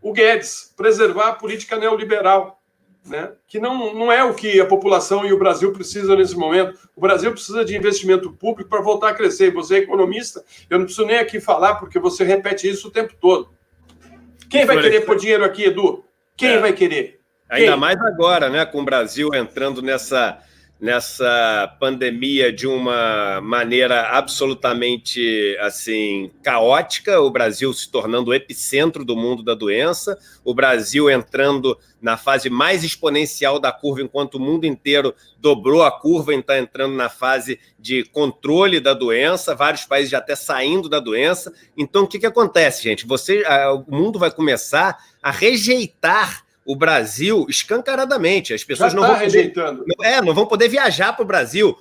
o Guedes, preservar a política neoliberal, né? Que não é o que a população e o Brasil precisam nesse momento. O Brasil precisa de investimento público para voltar a crescer. E você é economista, eu não preciso nem aqui falar, porque você repete isso o tempo todo. Quem vai querer pôr dinheiro aqui, Edu? Quem vai querer?
Ainda mais agora, né, com o Brasil entrando nessa pandemia de uma maneira absolutamente assim caótica, o Brasil se tornando o epicentro do mundo da doença, o Brasil entrando na fase mais exponencial da curva, enquanto o mundo inteiro dobrou a curva e está entrando na fase de controle da doença, vários países já até saindo da doença. Então, o que acontece, gente? O mundo vai começar a rejeitar o Brasil escancaradamente. As pessoas não vão poder viajar para o Brasil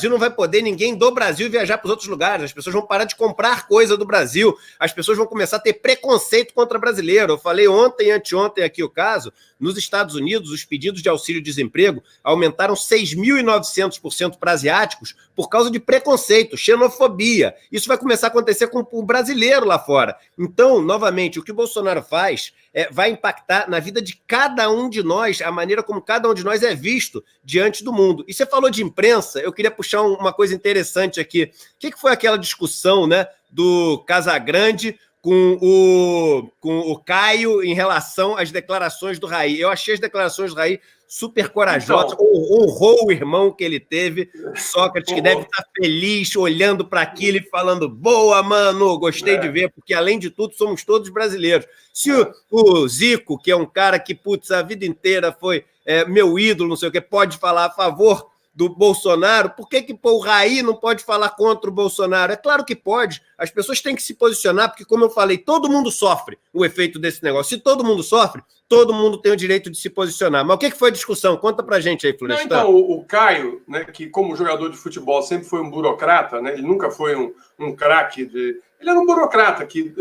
não vai poder, ninguém do Brasil viajar para os outros lugares, as pessoas vão parar de comprar coisa do Brasil, as pessoas vão começar a ter preconceito contra brasileiro. Eu falei ontem e anteontem aqui o caso, nos Estados Unidos, os pedidos de auxílio-desemprego aumentaram 6.900% para asiáticos por causa de preconceito, xenofobia. Isso vai começar a acontecer com o brasileiro lá fora. Então, novamente, o que o Bolsonaro faz vai impactar na vida de cada um de nós, a maneira como cada um de nós é visto diante do mundo. E você falou de imprensa, eu queria puxar uma coisa interessante aqui. O que foi aquela discussão, né, do Casagrande com o Caio em relação às declarações do Raí? Eu achei as declarações do Raí super corajosas, honrou o irmão que ele teve, Sócrates, que deve estar feliz olhando para aquilo e falando, boa, mano, gostei de ver, porque além de tudo somos todos brasileiros. Se o Zico, que é um cara que, putz, a vida inteira foi meu ídolo, não sei o que, pode falar a favor do Bolsonaro, por que o Raí não pode falar contra o Bolsonaro? É claro que pode, as pessoas têm que se posicionar, porque, como eu falei, todo mundo sofre o efeito desse negócio. Se todo mundo sofre, todo mundo tem o direito de se posicionar. Mas o que foi a discussão? Conta pra gente aí, Florestan.
Então, o Caio, né, que como jogador de futebol sempre foi um burocrata, né, ele nunca foi um craque. Ele era um burocrata que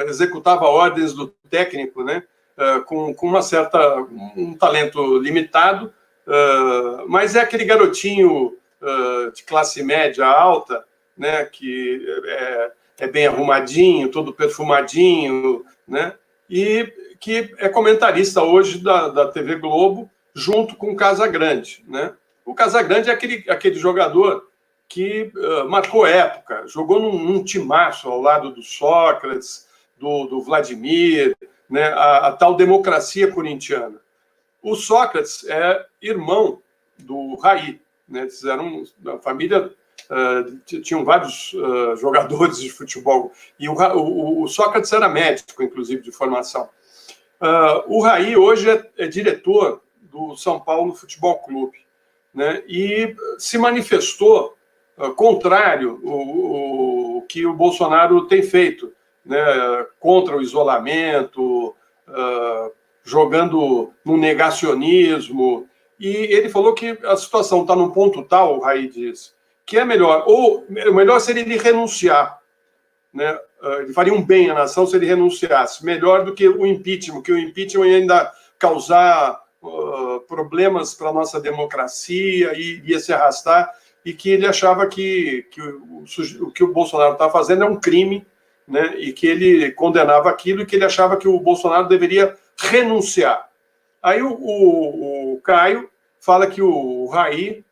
executava ordens do técnico, né, com um talento limitado, mas é aquele garotinho de classe média alta, né, que é bem arrumadinho, todo perfumadinho, né, e que é comentarista hoje da TV Globo, junto com o Casagrande, né? O Casagrande é aquele jogador que marcou época, jogou num timaço ao lado do Sócrates, do Vladimir, né, a tal democracia corintiana. O Sócrates é irmão do Raí, né? Eles eram a família, tinham vários jogadores de futebol, e o Sócrates era médico, inclusive, de formação. O Raí hoje é diretor do São Paulo Futebol Clube, né? E se manifestou contrário o que o Bolsonaro tem feito, né? Contra o isolamento, jogando no negacionismo. E ele falou que a situação está num ponto tal, o Raí diz, que é melhor, ou o melhor seria ele renunciar, né? Ele faria um bem à nação se ele renunciasse, melhor do que o impeachment, que o impeachment ia ainda causar problemas para a nossa democracia e ia se arrastar, e que ele achava que o que o Bolsonaro está fazendo é um crime, né? E que ele condenava aquilo e que ele achava que o Bolsonaro deveria renunciar. Aí o Caio fala que o Raí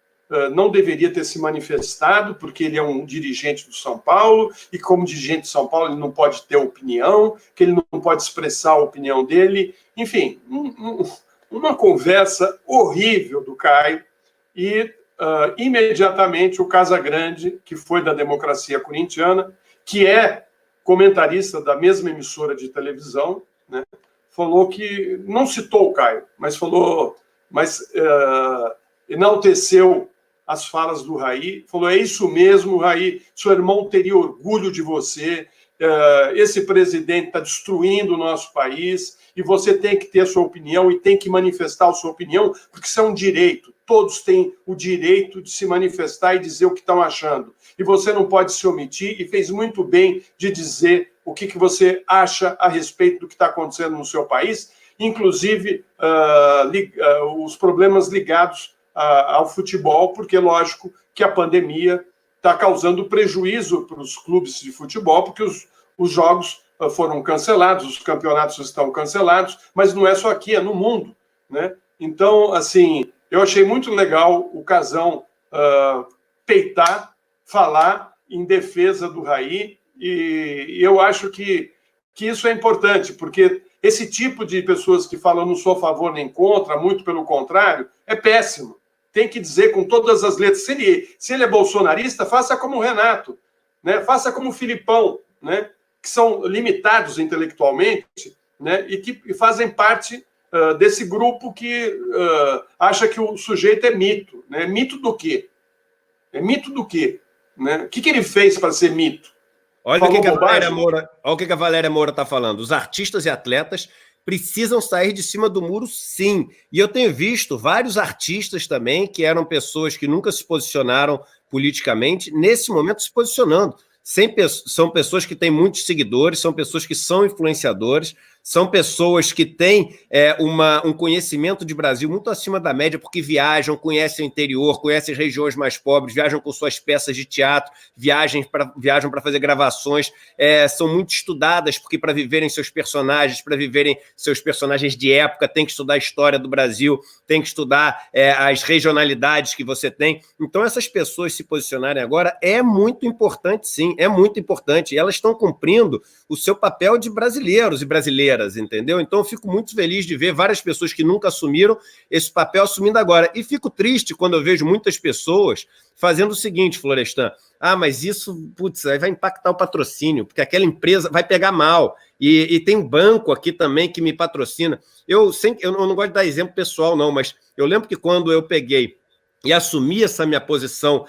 não deveria ter se manifestado porque ele é um dirigente do São Paulo e como dirigente de São Paulo ele não pode ter opinião, que ele não pode expressar a opinião dele. Enfim, uma conversa horrível do Caio e imediatamente o Casagrande, que foi da Democracia Corintiana, que é comentarista da mesma emissora de televisão, né, falou que não citou o Caio, mas enalteceu as falas do Raí, falou: é isso mesmo, Raí, seu irmão teria orgulho de você, esse presidente está destruindo o nosso país e você tem que ter a sua opinião e tem que manifestar a sua opinião, porque isso é um direito, todos têm o direito de se manifestar e dizer o que estão achando, e você não pode se omitir, e fez muito bem de dizer o que você acha a respeito do que está acontecendo no seu país, inclusive os problemas ligados ao futebol, porque, lógico, que a pandemia está causando prejuízo para os clubes de futebol, porque os jogos foram cancelados, os campeonatos estão cancelados, mas não é só aqui, é no mundo, né? Então, assim, eu achei muito legal o Casão peitar, falar em defesa do Raí, e eu acho que isso é importante, porque esse tipo de pessoas que falam não sou a favor nem contra, muito pelo contrário, é péssimo. Tem que dizer com todas as letras. Se ele é bolsonarista, faça como o Renato, né? Faça como o Filipão, né? Que são limitados intelectualmente, né? E que fazem parte desse grupo que acha que o sujeito é mito. Né? Mito do quê? É mito do quê? Né? O que ele fez para ser mito?
Olha o que a Valéria Moura está falando. Os artistas e atletas precisam sair de cima do muro, sim. E eu tenho visto vários artistas também, que eram pessoas que nunca se posicionaram politicamente, nesse momento se posicionando. São pessoas que têm muitos seguidores, são pessoas que são influenciadores, são pessoas que têm um conhecimento de Brasil muito acima da média, porque viajam, conhecem o interior, conhecem as regiões mais pobres, viajam com suas peças de teatro, viajam para fazer gravações, são muito estudadas, porque para viverem seus personagens de época, tem que estudar a história do Brasil, tem que estudar as regionalidades que você tem. Então, essas pessoas se posicionarem agora é muito importante, sim, é muito importante. E elas estão cumprindo o seu papel de brasileiros e brasileiras, entendeu? Então eu fico muito feliz de ver várias pessoas que nunca assumiram esse papel assumindo agora. E fico triste quando eu vejo muitas pessoas fazendo o seguinte, Florestan: mas isso, aí vai impactar o patrocínio, porque aquela empresa vai pegar mal. E tem um banco aqui também que me patrocina. Eu não gosto de dar exemplo pessoal, não, mas eu lembro que quando eu peguei e assumi essa minha posição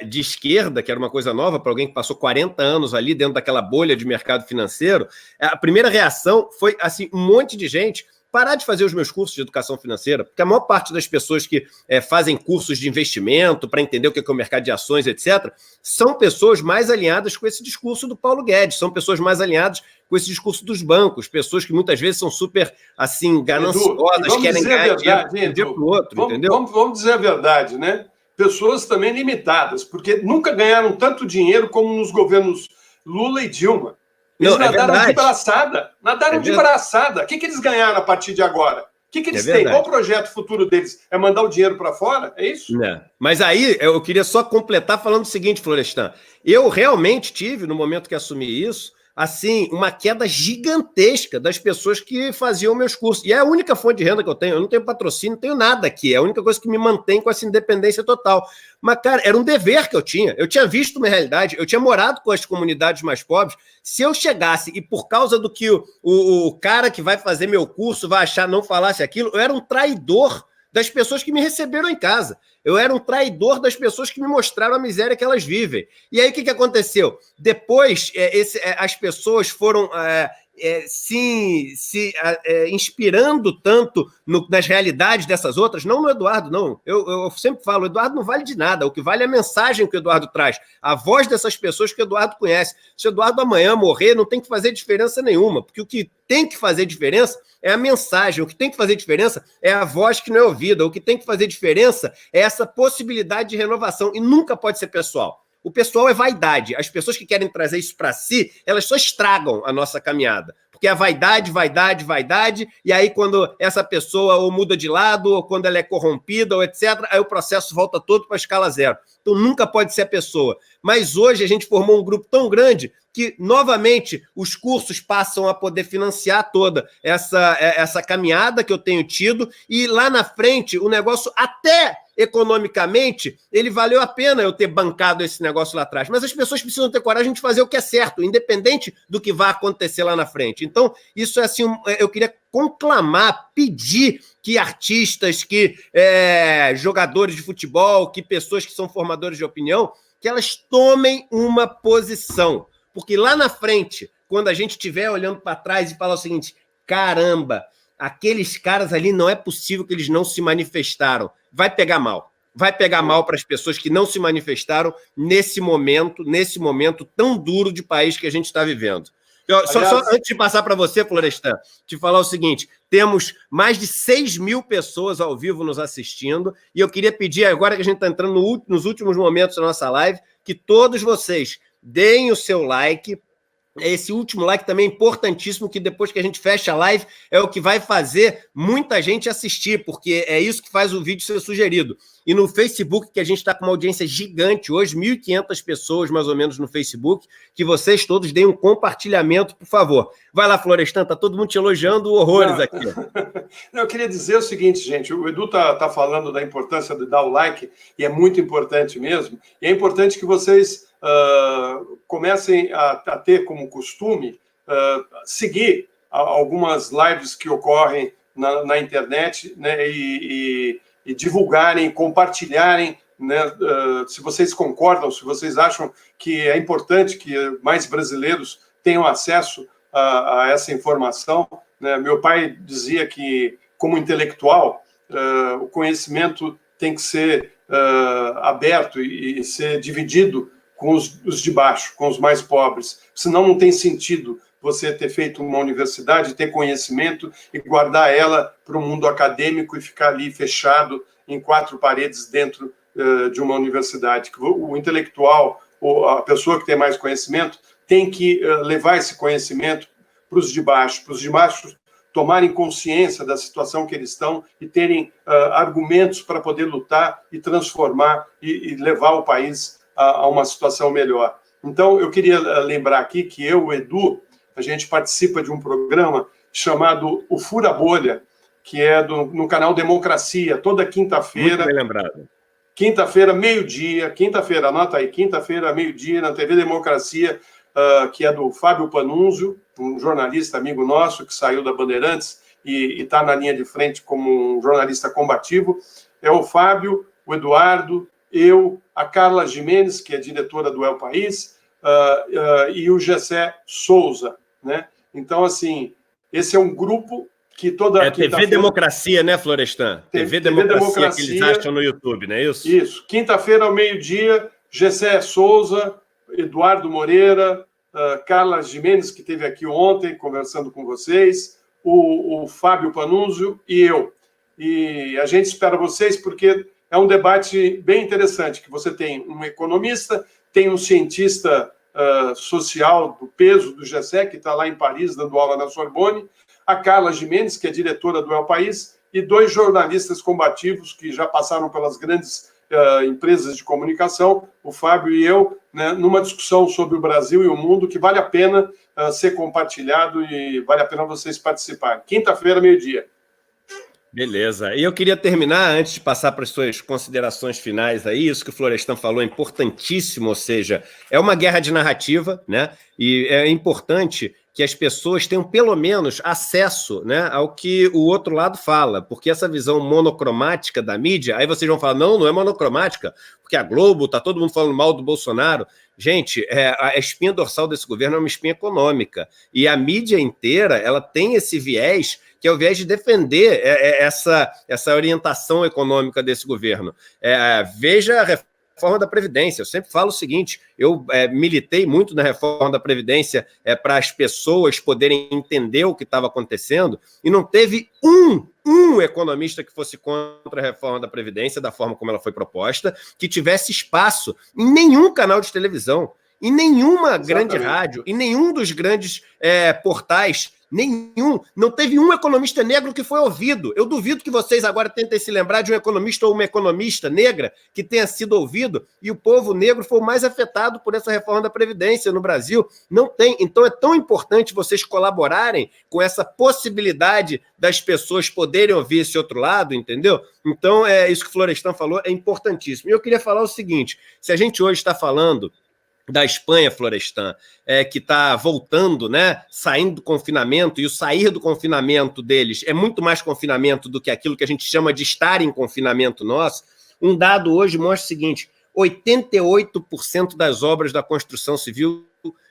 de esquerda, que era uma coisa nova para alguém que passou 40 anos ali dentro daquela bolha de mercado financeiro, a primeira reação foi assim, um monte de gente parar de fazer os meus cursos de educação financeira, porque a maior parte das pessoas que fazem cursos de investimento para entender o que é o mercado de ações, etc., são pessoas mais alinhadas com esse discurso do Paulo Guedes, são pessoas mais alinhadas com esse discurso dos bancos, pessoas que muitas vezes são super, assim, gananciosas, querem ganhar dinheiro de um para o outro, entendeu?
Vamos dizer a verdade, né? Pessoas também limitadas, porque nunca ganharam tanto dinheiro como nos governos Lula e Dilma. Eles nadaram de braçada. De braçada. O que eles ganharam a partir de agora? O que eles têm? Qual o projeto futuro deles? É mandar o dinheiro para fora? É isso?
Mas aí eu queria só completar falando o seguinte, Florestan. Eu realmente tive, no momento que assumi isso, assim, uma queda gigantesca das pessoas que faziam meus cursos. E é a única fonte de renda que eu tenho. Eu não tenho patrocínio, não tenho nada aqui. É a única coisa que me mantém com essa independência total. Mas, cara, era um dever que eu tinha. Eu tinha visto uma realidade, eu tinha morado com as comunidades mais pobres. Se eu chegasse e por causa do que o cara que vai fazer meu curso vai achar, não falasse aquilo, eu era um traidor das pessoas que me receberam em casa. Eu era um traidor das pessoas que me mostraram a miséria que elas vivem. E aí o que aconteceu? Depois, as pessoas foram inspirando tanto nas realidades dessas outras, não no Eduardo, não. Eu sempre falo, o Eduardo não vale de nada, o que vale é a mensagem que o Eduardo traz, a voz dessas pessoas que o Eduardo conhece. Se o Eduardo amanhã morrer, não tem que fazer diferença nenhuma, porque o que tem que fazer diferença é a mensagem, o que tem que fazer diferença é a voz que não é ouvida, o que tem que fazer diferença é essa possibilidade de renovação, e nunca pode ser pessoal. O pessoal é vaidade. As pessoas que querem trazer isso para si, elas só estragam a nossa caminhada. Porque é vaidade, vaidade, vaidade, e aí quando essa pessoa ou muda de lado, ou quando ela é corrompida, ou etc., aí o processo volta todo para a escala zero. Então nunca pode ser a pessoa. Mas hoje a gente formou um grupo tão grande que, novamente, os cursos passam a poder financiar toda essa caminhada que eu tenho tido, e lá na frente o negócio até economicamente, ele valeu a pena eu ter bancado esse negócio lá atrás. Mas as pessoas precisam ter coragem de fazer o que é certo, independente do que vai acontecer lá na frente. Então, isso é assim, eu queria conclamar, pedir que artistas, que jogadores de futebol, que pessoas que são formadores de opinião, que elas tomem uma posição. Porque lá na frente, quando a gente estiver olhando para trás e falar o seguinte, caramba, aqueles caras ali não é possível que eles não se manifestaram. Vai pegar mal. Vai pegar mal para as pessoas que não se manifestaram nesse momento tão duro de país que a gente está vivendo. Só antes de passar para você, Florestan, te falar o seguinte, temos mais de 6 mil pessoas ao vivo nos assistindo, e eu queria pedir, agora que a gente está entrando nos últimos momentos da nossa live, que todos vocês deem o seu like. Esse último like também é importantíssimo, que depois que a gente fecha a live é o que vai fazer muita gente assistir, porque é isso que faz o vídeo ser sugerido. E no Facebook, que a gente está com uma audiência gigante hoje, 1.500 pessoas mais ou menos no Facebook, que vocês todos deem um compartilhamento, por favor. Vai lá, Florestan, tá todo mundo te elogiando horrores aqui.
Não, eu queria dizer o seguinte, gente, o Edu tá falando da importância de dar o like, e é muito importante mesmo, e é importante que vocês comecem a ter como costume seguir algumas lives que ocorrem na internet, né, e divulgarem, compartilharem, né, se vocês concordam, se vocês acham que é importante que mais brasileiros tenham acesso a essa informação, né? Meu pai dizia que, como intelectual, o conhecimento tem que ser aberto e ser dividido com os de baixo, com os mais pobres. Senão não tem sentido você ter feito uma universidade, ter conhecimento e guardar ela para o mundo acadêmico e ficar ali fechado em 4 paredes dentro de uma universidade. O intelectual, ou a pessoa que tem mais conhecimento, tem que levar esse conhecimento para os de baixo tomarem consciência da situação que eles estão e terem argumentos para poder lutar e transformar e levar o país a uma situação melhor. Então, eu queria lembrar aqui que eu, o Edu, a gente participa de um programa chamado O Fura Bolha, que é no canal Democracia, toda quinta-feira.
Muito bem lembrado.
Quinta-feira, meio-dia, quinta-feira, anota aí, quinta-feira, meio-dia, na TV Democracia, que é do Fábio Panunzio, um jornalista amigo nosso, que saiu da Bandeirantes e está na linha de frente como um jornalista combativo. É o Fábio, o Eduardo, eu, a Carla Gimenez, que é diretora do El País, e o Gessé Souza, né? Então, assim, esse é um grupo que toda
TV Democracia, né, Florestan? TV Democracia que eles acham no YouTube, não é isso?
Isso. Quinta-feira, ao meio-dia, Gessé Souza, Eduardo Moreira, Carla Gimenez, que esteve aqui ontem conversando com vocês, o Fábio Panunzio e eu. E a gente espera vocês porque é um debate bem interessante, que você tem um economista, tem um cientista social do peso do Gessé, que está lá em Paris dando aula na Sorbonne, a Carla Gimenez, que é diretora do El País, e 2 jornalistas combativos que já passaram pelas grandes empresas de comunicação, o Fábio e eu, né, numa discussão sobre o Brasil e o mundo que vale a pena ser compartilhado e vale a pena vocês participarem. Quinta-feira, meio-dia.
Beleza. E eu queria terminar, antes de passar para as suas considerações finais aí, isso que o Florestan falou é importantíssimo, ou seja, é uma guerra de narrativa, né? E é importante que as pessoas tenham pelo menos acesso, né, ao que o outro lado fala, porque essa visão monocromática da mídia, aí vocês vão falar, não é monocromática, porque a Globo, tá todo mundo falando mal do Bolsonaro. Gente, a espinha dorsal desse governo é uma espinha econômica, e a mídia inteira, ela tem esse viés, que é o viés de defender essa orientação econômica desse governo. Veja a reforma da Previdência. Eu sempre falo o seguinte, eu militei muito na reforma da Previdência para as pessoas poderem entender o que estava acontecendo, e não teve um economista que fosse contra a reforma da Previdência, da forma como ela foi proposta, que tivesse espaço em nenhum canal de televisão, em nenhuma grande rádio, em nenhum dos grandes portais, nenhum. Não teve um economista negro que foi ouvido. Eu duvido que vocês agora tentem se lembrar de um economista ou uma economista negra que tenha sido ouvido, e o povo negro foi o mais afetado por essa reforma da Previdência no Brasil. Não tem. Então é tão importante vocês colaborarem com essa possibilidade das pessoas poderem ouvir esse outro lado, entendeu? Então, isso que o Florestan falou é importantíssimo. E eu queria falar o seguinte, se a gente hoje está falando da Espanha, Florestan, que está voltando, né, saindo do confinamento, e o sair do confinamento deles é muito mais confinamento do que aquilo que a gente chama de estar em confinamento nosso. Um dado hoje mostra o seguinte, 88% das obras da construção civil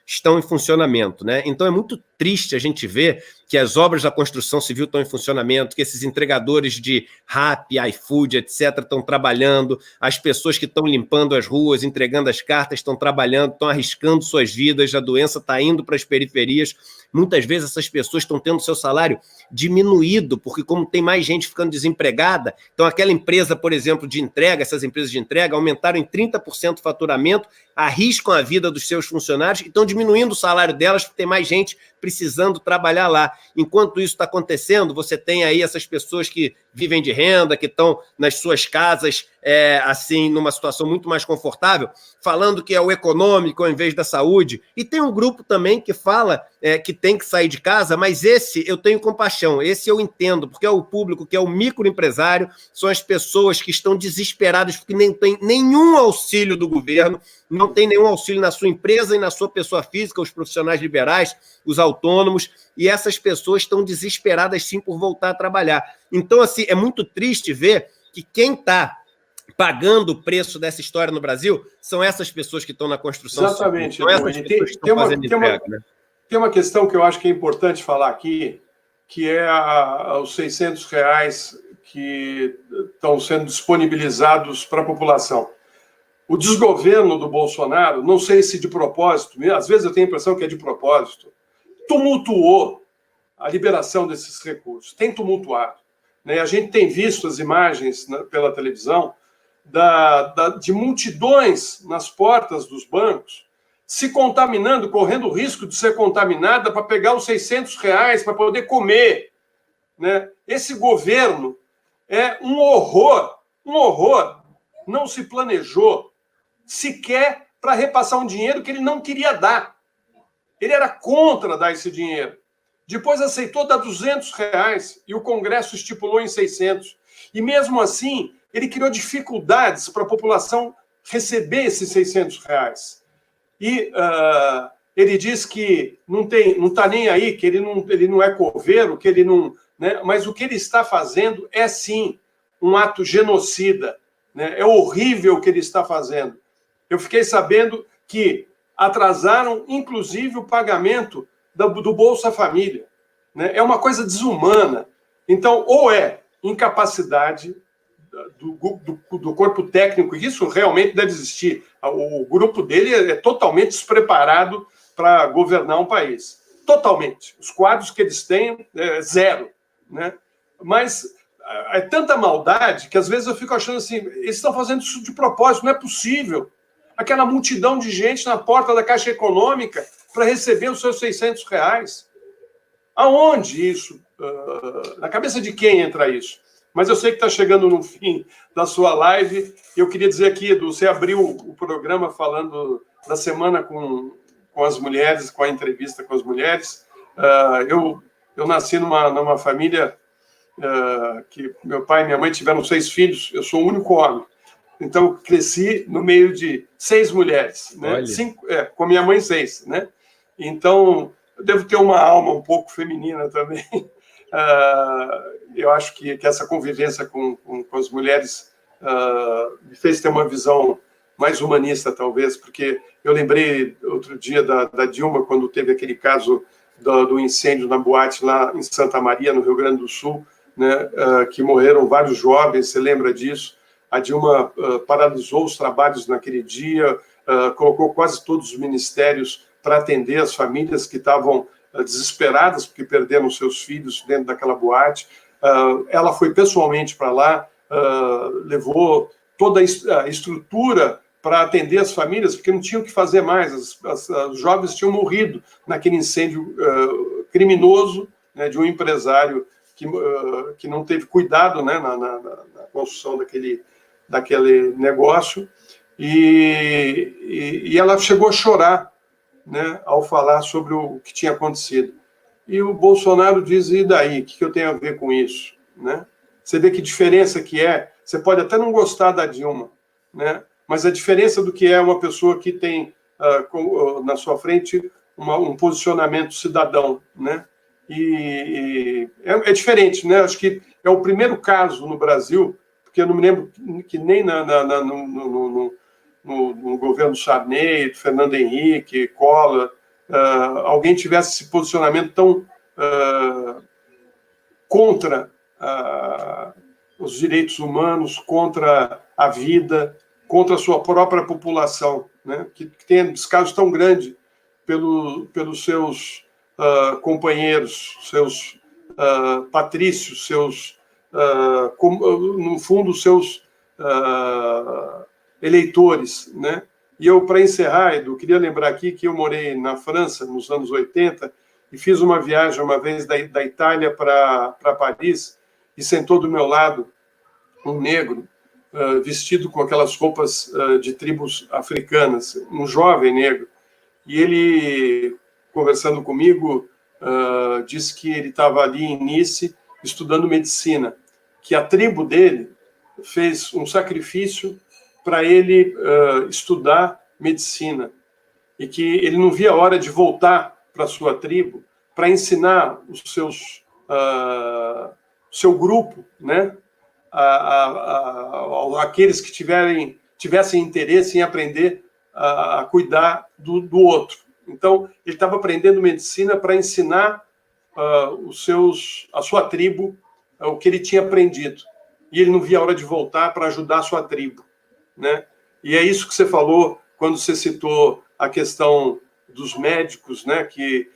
estão em funcionamento, né? Então é muito triste a gente ver que as obras da construção civil estão em funcionamento, que esses entregadores de Rappi, iFood, etc., estão trabalhando, as pessoas que estão limpando as ruas, entregando as cartas, estão trabalhando, estão arriscando suas vidas, a doença está indo para as periferias. Muitas vezes essas pessoas estão tendo seu salário diminuído, porque como tem mais gente ficando desempregada, então aquela empresa, por exemplo, de entrega, essas empresas de entrega aumentaram em 30% o faturamento, arriscam a vida dos seus funcionários e estão diminuindo o salário delas porque tem mais gente precisando trabalhar lá. Enquanto isso está acontecendo, você tem aí essas pessoas que vivem de renda, que estão nas suas casas, assim, numa situação muito mais confortável, falando que é o econômico ao invés da saúde. E tem um grupo também que fala que tem que sair de casa, mas esse eu tenho compaixão, esse eu entendo, porque é o público, que é o microempresário, são as pessoas que estão desesperadas porque nem tem nenhum auxílio do governo, não tem nenhum auxílio na sua empresa e na sua pessoa física, os profissionais liberais, os autônomos, e essas pessoas estão desesperadas sim por voltar a trabalhar. Então, assim, é muito triste ver que quem está pagando o preço dessa história no Brasil são essas pessoas que estão na construção.
Exatamente.
São essas pessoas que estão fazendo entrega, né?
Tem uma questão que eu acho que é importante falar aqui, que é os R$600 que estão sendo disponibilizados para a população. O desgoverno do Bolsonaro, não sei se de propósito, às vezes eu tenho a impressão que é de propósito, tumultuou a liberação desses recursos, tem tumultuado. Né? A gente tem visto as imagens pela televisão de multidões nas portas dos bancos, se contaminando, correndo o risco de ser contaminada para pegar os R$600 para poder comer. Né? Esse governo é um horror, não se planejou sequer para repassar um dinheiro que ele não queria dar. Ele era contra dar esse dinheiro. Depois aceitou dar R$200 e o Congresso estipulou em 600. E mesmo assim, ele criou dificuldades para a população receber esses R$600. E ele diz que não está nem aí, que ele não é coveiro, que ele não... Né? Mas o que ele está fazendo é, sim, um ato genocida. Né? É horrível o que ele está fazendo. Eu fiquei sabendo que atrasaram, inclusive, o pagamento do Bolsa Família. Né? É uma coisa desumana. Então, ou é incapacidade do corpo técnico, e isso realmente deve existir. O grupo dele é totalmente despreparado para governar um país. Totalmente. Os quadros que eles têm, zero. Né? Mas é tanta maldade que às vezes eu fico achando assim, eles estão fazendo isso de propósito, não é possível. Aquela multidão de gente na porta da Caixa Econômica para receber os seus R$600. Aonde isso? Na cabeça de quem entra isso? Mas eu sei que está chegando no fim da sua live. Eu queria dizer aqui, Edu, você abriu o programa falando da semana com as mulheres, com a entrevista com as mulheres. Eu nasci numa família que meu pai e minha mãe tiveram 6 filhos. Eu sou o único homem. Então, cresci no meio de 6 mulheres, né? 5, com a minha mãe 6, né? Então, eu devo ter uma alma um pouco feminina também. Eu acho que essa convivência com as mulheres me fez ter uma visão mais humanista, talvez, porque eu lembrei outro dia da Dilma, quando teve aquele caso do incêndio na boate lá em Santa Maria, no Rio Grande do Sul, né, que morreram vários jovens, você lembra disso? A Dilma paralisou os trabalhos naquele dia, colocou quase todos os ministérios para atender as famílias que estavam desesperadas porque perderam seus filhos dentro daquela boate. Ela foi pessoalmente para lá, levou toda a estrutura para atender as famílias, porque não tinham o que fazer mais. Os jovens tinham morrido naquele incêndio criminoso, né, de um empresário que não teve cuidado, né, na construção daquele negócio. E ela chegou a chorar, né, ao falar sobre o que tinha acontecido. E o Bolsonaro diz, e daí? O que eu tenho a ver com isso? Né? Você vê que diferença que é. Você pode até não gostar da Dilma, né? Mas a diferença do que é uma pessoa que tem na sua frente um posicionamento cidadão, né? E é diferente, né? Acho que é o primeiro caso no Brasil, porque eu não me lembro que nem no governo Sarney, Fernando Henrique, Collor, alguém tivesse esse posicionamento tão contra os direitos humanos, contra a vida, contra a sua própria população, né? que tem descaso tão grande pelos seus companheiros, seus patrícios, no fundo, seus eleitores, né? E eu, para encerrar, Edu, queria lembrar aqui que eu morei na França nos anos 80 e fiz uma viagem uma vez da Itália para Paris e sentou do meu lado um negro vestido com aquelas roupas de tribos africanas, um jovem negro. E ele, conversando comigo, disse que ele estava ali em Nice estudando medicina, que a tribo dele fez um sacrifício para ele estudar medicina e que ele não via a hora de voltar para a sua tribo para ensinar os seu grupo, né, aqueles que tivessem interesse em aprender a cuidar do outro. Então, ele estava aprendendo medicina para ensinar a sua tribo o que ele tinha aprendido. E ele não via a hora de voltar para ajudar a sua tribo, né? E é isso que você falou quando você citou a questão dos médicos, né, que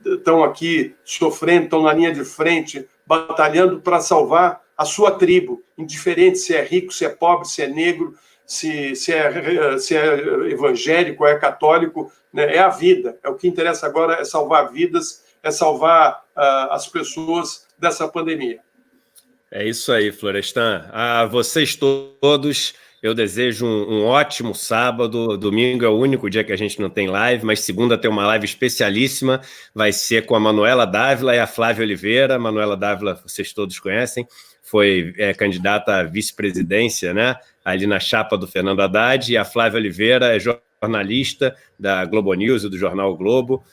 estão aqui sofrendo, estão na linha de frente, batalhando para salvar a sua tribo, indiferente se é rico, se é pobre, se é negro, se é evangélico, é católico, né? É a vida. É o que interessa agora, é salvar vidas, é salvar as pessoas dessa pandemia.
É isso aí, Florestan. A vocês todos, eu desejo um ótimo sábado. Domingo é o único dia que a gente não tem live, mas segunda tem uma live especialíssima. Vai ser com a Manuela Dávila e a Flávia Oliveira. A Manuela Dávila, vocês todos conhecem, foi candidata à vice-presidência, né, ali na chapa do Fernando Haddad. E a Flávia Oliveira é jornalista da Globo News e do Jornal o Globo.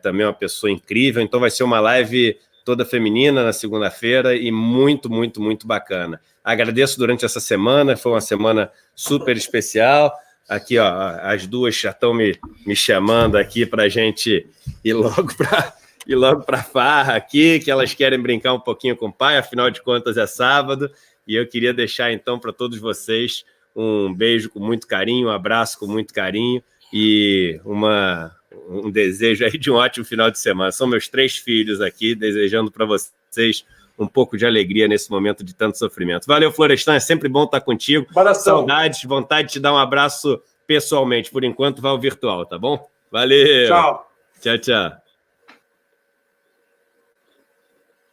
Também uma pessoa incrível. Então vai ser uma live toda feminina na segunda-feira e muito, muito, muito bacana. Agradeço durante essa semana, foi uma semana super especial. Aqui, ó, as duas já estão me chamando aqui para a gente ir logo para a farra aqui, que elas querem brincar um pouquinho com o pai, afinal de contas é sábado. E eu queria deixar, então, para todos vocês um beijo com muito carinho, um abraço com muito carinho e um desejo aí de um ótimo final de semana. São meus 3 filhos aqui, desejando para vocês um pouco de alegria nesse momento de tanto sofrimento. Valeu, Florestan, é sempre bom estar contigo.
Abração.
Saudades, vontade de te dar um abraço pessoalmente. Por enquanto, vai ao virtual, tá bom? Valeu.
Tchau.
Tchau, tchau.